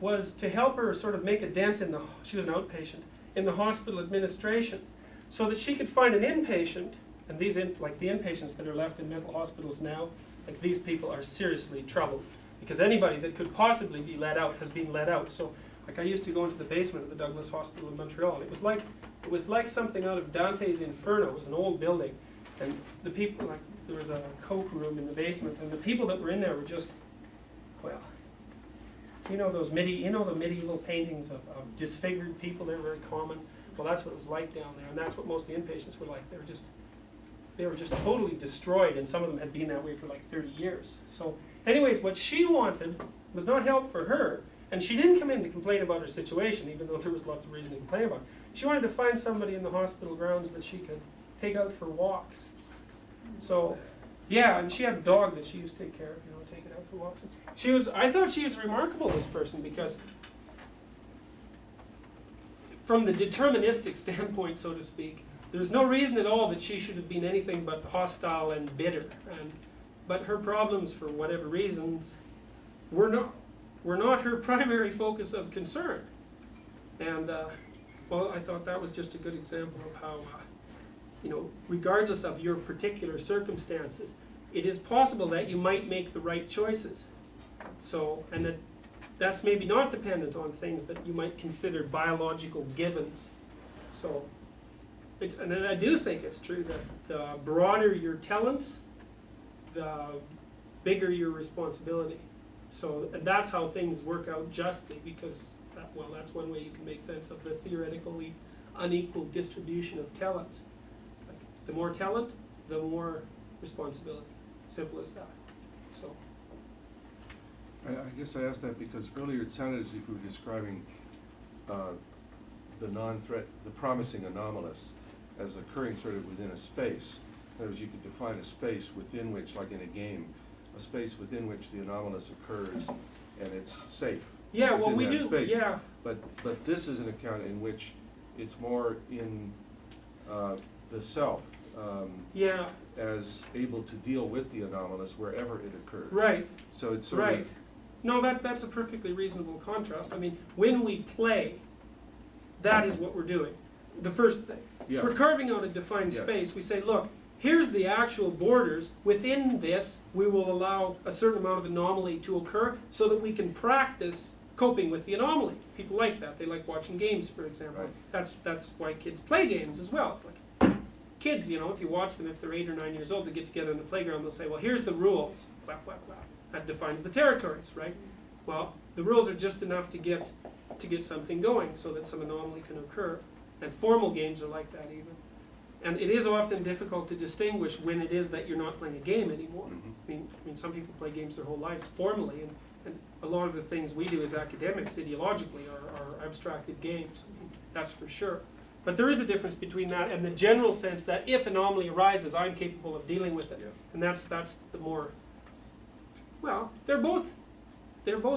was to help her sort of make a dent in she was an outpatient, in the hospital administration, so that she could find an inpatient, and these, like the inpatients that are left in mental hospitals now, like these people are seriously troubled, because anybody that could possibly be let out has been let out. So, like, I used to go into the basement of the Douglas Hospital in Montreal, and it was like something out of Dante's Inferno. It was an old building, and the people, like, there was a coke room in the basement, and the people that were in there were just, well, you know those the medieval paintings of disfigured people. They're very common. Well, that's what it was like down there, and that's what most of the inpatients were like. They were just totally destroyed, and some of them had been that way for like 30 years. So, anyways, what she wanted was not help for her, and she didn't come in to complain about her situation, even though there was lots of reason to complain about it. She wanted to find somebody in the hospital grounds that she could take out for walks. So, yeah, and she had a dog that she used to take care of, you know, take it out for walks. I thought she was remarkable, this person, because from the deterministic standpoint, so to speak, there's no reason at all that she should have been anything but hostile and bitter. But her problems, for whatever reasons, were not her primary focus of concern. And, well, I thought that was just a good example of how, you know, regardless of your particular circumstances, it is possible that you might make the right choices. So, and that's maybe not dependent on things that you might consider biological givens. So, and I do think it's true that the broader your talents, the bigger your responsibility. So that's how things work out justly, because, well, that's one way you can make sense of the theoretically unequal distribution of talents. It's like the more talent, the more responsibility. Simple as that. So. I guess I asked that because earlier it sounded as if you were describing the non-threat, the promising anomalous, as occurring sort of within a space. In other words, you could define a space within which, like in a game, a space within which the anomalous occurs and it's safe. Yeah, well, we do, space. Yeah. But this is an account in which it's more in the self yeah. as able to deal with the anomalous wherever it occurs. Right. So it's sort right. of... No, that's a perfectly reasonable contrast. I mean, when we play, that is what we're doing. The first thing. Yeah. We're carving out a defined Yes. space. We say, look, here's the actual borders. Within this, we will allow a certain amount of anomaly to occur so that we can practice coping with the anomaly. People like that. They like watching games, for example. Right. That's why kids play games as well. It's like kids, you know, if you watch them, if they're 8 or 9 years old, they get together in the playground, they'll say, well, here's the rules. Blah, blah, blah. That defines the territories, right? Well, the rules are just enough to get something going so that some anomaly can occur. And formal games are like that even. And it is often difficult to distinguish when it is that you're not playing a game anymore. Mm-hmm. I mean, some people play games their whole lives formally, and a lot of the things we do as academics ideologically are abstracted games. I mean, that's for sure. But there is a difference between that and the general sense that if anomaly arises, I'm capable of dealing with it. Yeah. And that's the more Well, they're both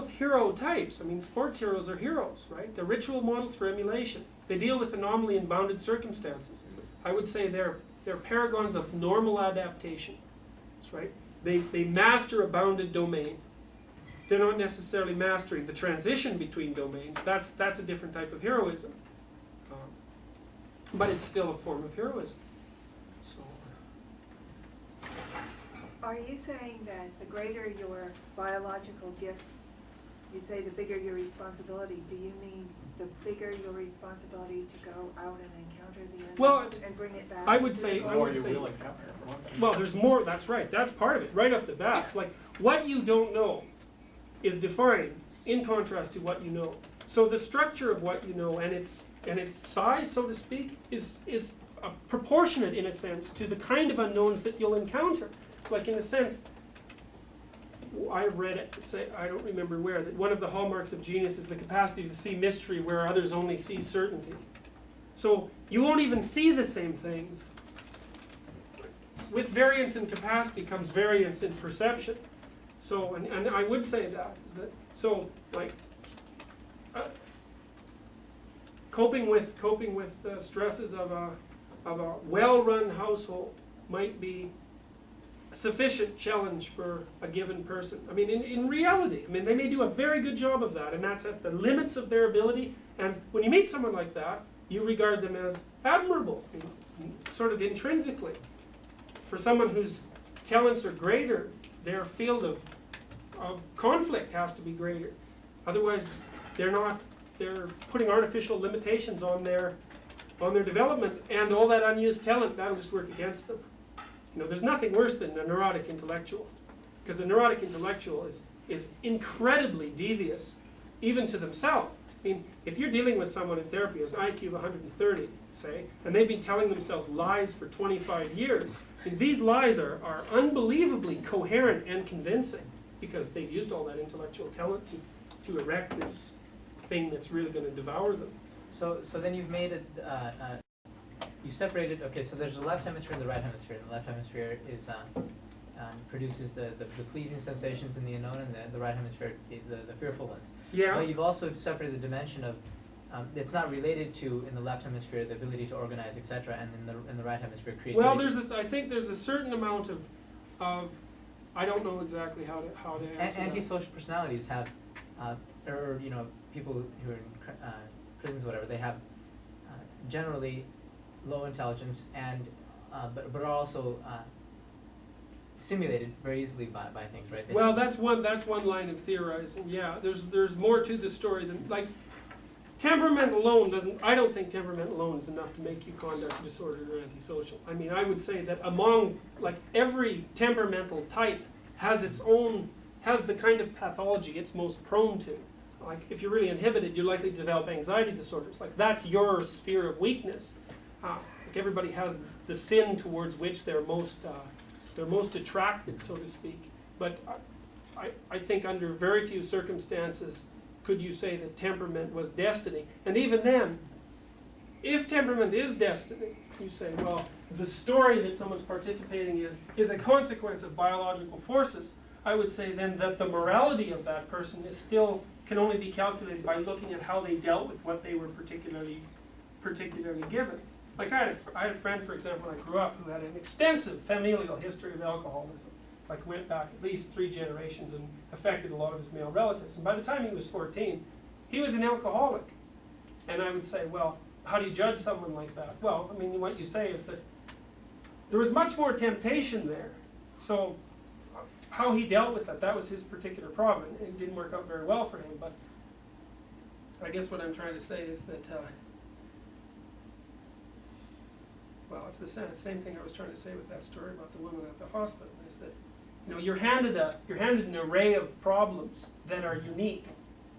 hero types. I mean, sports heroes are heroes, right? They're ritual models for emulation. They deal with anomaly and bounded circumstances. I would say they're paragons of normal adaptation. That's right. They master a bounded domain. They're not necessarily mastering the transition between domains. That's a different type of heroism. But it's still a form of heroism. So. Are you saying that the greater your biological gifts, you say the bigger your responsibility? Do you mean the bigger your responsibility to go out and encounter the unknown and bring it back? I would say, well, there's more. That's right. That's part of it. Right off the bat, it's like what you don't know is defined in contrast to what you know. So the structure of what you know and its size, so to speak, is proportionate in a sense to the kind of unknowns that you'll encounter. Like in a sense, I've read it, say, I don't remember where, that one of the hallmarks of genius is the capacity to see mystery where others only see certainty. So you won't even see the same things. With variance in capacity comes variance in perception. So, and I would say that, is that, so like, coping with the stresses of a well-run household might be a sufficient challenge for a given person. I mean, in reality, I mean, they may do a very good job of that, and that's at the limits of their ability. And when you meet someone like that, you regard them as admirable, sort of intrinsically. For someone whose talents are greater, their field of conflict has to be greater. Otherwise, they're putting artificial limitations on their development, and all that unused talent, that'll just work against them. You know, there's nothing worse than a neurotic intellectual, because a neurotic intellectual is incredibly devious, even to themselves. I mean, if you're dealing with someone in therapy who's an IQ of 130, say, and they've been telling themselves lies for 25 years, I mean, these lies are unbelievably coherent and convincing, because they've used all that intellectual talent to erect this thing that's really going to devour them. So then you've made it, you separated, okay, so there's the left hemisphere and the right hemisphere. And the left hemisphere is, produces the pleasing sensations in the unknown, and the right hemisphere, the fearful ones. Yeah. But you've also separated the dimension of, it's not related to, in the left hemisphere, the ability to organize, etc., and in the right hemisphere, creativity. Well, I think there's a certain amount of I don't know exactly how to answer Antisocial personalities have, or you know, people who are in prisons, or whatever, they have generally low intelligence and but are also stimulated very easily by things, right? Well, that's one line of theorizing. Yeah, there's more to the story than like temperament alone doesn't. I don't think temperament alone is enough to make you conduct disordered or antisocial. I mean, I would say that among like every temperamental type has the kind of pathology it's most prone to. Like if you're really inhibited, you're likely to develop anxiety disorders. Like that's your sphere of weakness. Like everybody has the sin towards which they're most attracted, so to speak. But I think under very few circumstances could you say that temperament was destiny. And even then, if temperament is destiny, you say, well, the story that someone's participating in is a consequence of biological forces. I would say then that the morality of that person can only be calculated by looking at how they dealt with what they were particularly given. Like I had a friend, for example, when I grew up, who had an extensive familial history of alcoholism. Like went back at least 3 generations and affected a lot of his male relatives. And by the time he was 14, he was an alcoholic. And I would say, well, how do you judge someone like that? Well, I mean, what you say is that there was much more temptation there. So how he dealt with that was his particular problem. It didn't work out very well for him. But I guess what I'm trying to say is that well, it's the same thing I was trying to say with that story about the woman at the hospital, is that you're handed an array of problems that are unique.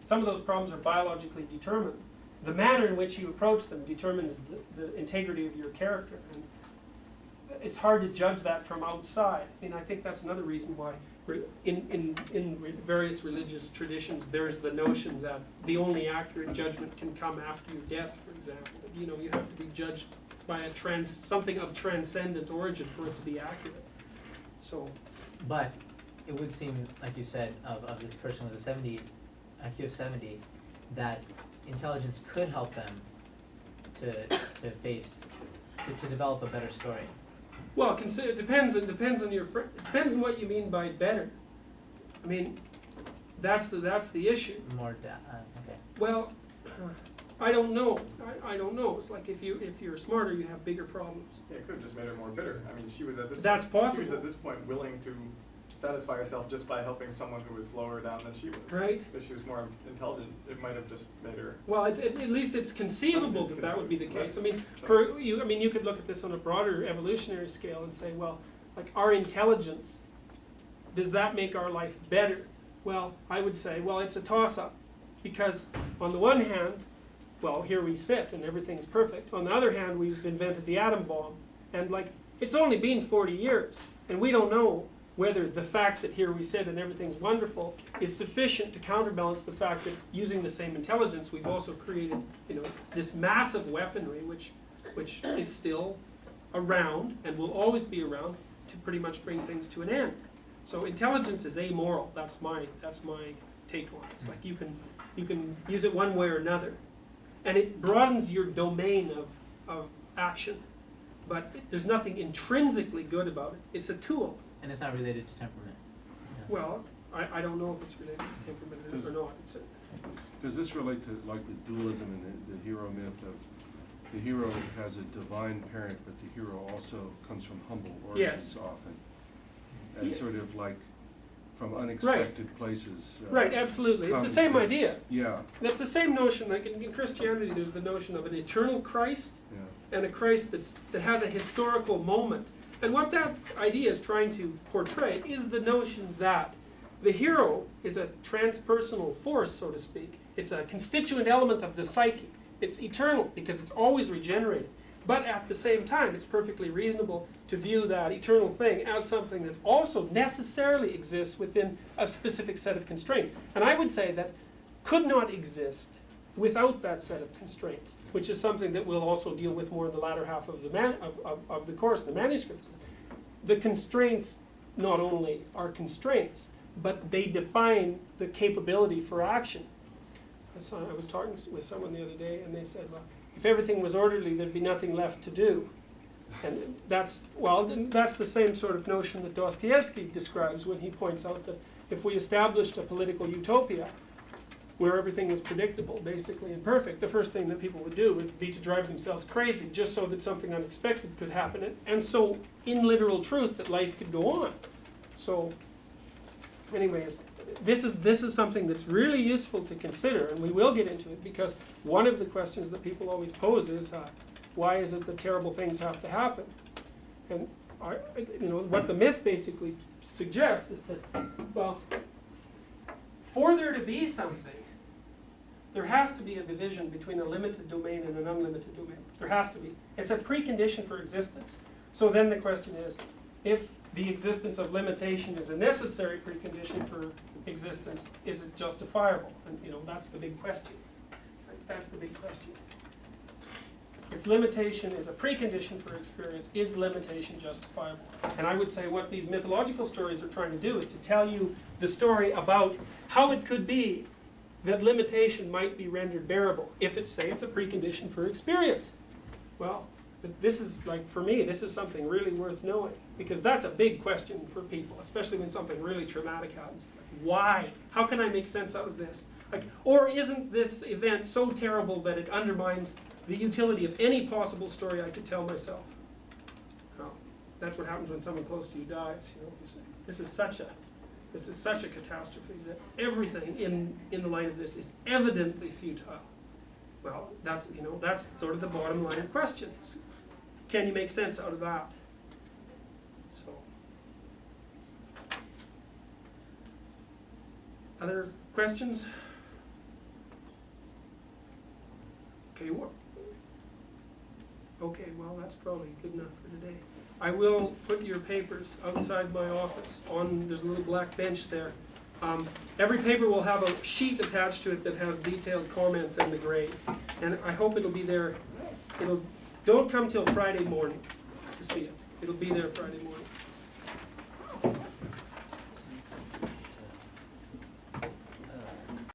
Some of those problems are biologically determined. The manner in which you approach them determines the integrity of your character. And it's hard to judge that from outside. And I think that's another reason why in various religious traditions there's the notion that the only accurate judgment can come after your death, for example. You have to be judged by something of transcendent origin for it to be accurate. So, but it would seem, like you said, of this person with a 70, IQ of 70, that intelligence could help them to face, to develop a better story. Well, consider, it depends on depends on what you mean by better. I mean, that's the issue. More, okay. Well, I don't know. I don't know. It's like if you're smarter, you have bigger problems. Yeah, it could have just made her more bitter. I mean, she was at this That's point, possible. She was at this point willing to satisfy herself just by helping someone who was lower down than she was. Right. If she was more intelligent, it might have just made her. Well, at least it's conceivable that that would be the case. I mean, you could look at this on a broader evolutionary scale and say, well, like our intelligence, does that make our life better? Well, I would say, well, it's a toss-up, because on the one hand, well, here we sit and everything's perfect. On the other hand, we've invented the atom bomb, and like it's only been 40 years, and we don't know whether the fact that here we sit and everything's wonderful is sufficient to counterbalance the fact that using the same intelligence, we've also created, this massive weaponry which is still around and will always be around to pretty much bring things to an end. So intelligence is amoral. That's my take on it. It's like you can use it one way or another, and it broadens your domain of action. But there's nothing intrinsically good about it. It's a tool. And it's not related to temperament. Yeah. Well, I don't know if it's related to temperament or not. Does this relate to like the dualism and the hero myth of the hero has a divine parent, but the hero also comes from humble origins often, as sort of like from unexpected places. Right, absolutely. It's the same idea. Yeah. That's the same notion. Like in Christianity, there's the notion of an eternal Christ and a Christ that has a historical moment. And what that idea is trying to portray is the notion that the hero is a transpersonal force, so to speak. It's a constituent element of the psyche. It's eternal because it's always regenerated. But at the same time, it's perfectly reasonable to view that eternal thing as something that also necessarily exists within a specific set of constraints. And I would say that could not exist without that set of constraints, which is something that we'll also deal with more in the latter half of the course, the manuscripts. The constraints not only are constraints, but they define the capability for action. I was talking with someone the other day, and they said, well, if everything was orderly, there'd be nothing left to do. And that's the same sort of notion that Dostoevsky describes when he points out that if we established a political utopia where everything was predictable, basically, and perfect, the first thing that people would do would be to drive themselves crazy just so that something unexpected could happen, and so in literal truth that life could go on. So, anyways, this is something that's really useful to consider, and we will get into it, because one of the questions that people always pose is, why is it that terrible things have to happen? And what the myth basically suggests is that, well, for there to be something, there has to be a division between a limited domain and an unlimited domain. There has to be. It's a precondition for existence. So then the question is, if the existence of limitation is a necessary precondition for existence, is it justifiable? And that's the big question. Right? That's the big question. If limitation is a precondition for experience, is limitation justifiable? And I would say what these mythological stories are trying to do is to tell you the story about how it could be that limitation might be rendered bearable if it's a precondition for experience. Well, this is, like, for me, this is something really worth knowing, because that's a big question for people, especially when something really traumatic happens. It's like, why? How can I make sense out of this? Like, or isn't this event so terrible that it undermines the utility of any possible story I could tell myself? Well, that's what happens when someone close to you dies. This is such a catastrophe that everything in the light of this is evidently futile. Well, that's sort of the bottom line question. Can you make sense out of that? So, other questions? Okay, well, that's probably good enough for today. I will put your papers outside my office there's a little black bench there. Every paper will have a sheet attached to it that has detailed comments and the grade. And I hope it'll be there. Don't come till Friday morning to see it. It'll be there Friday morning.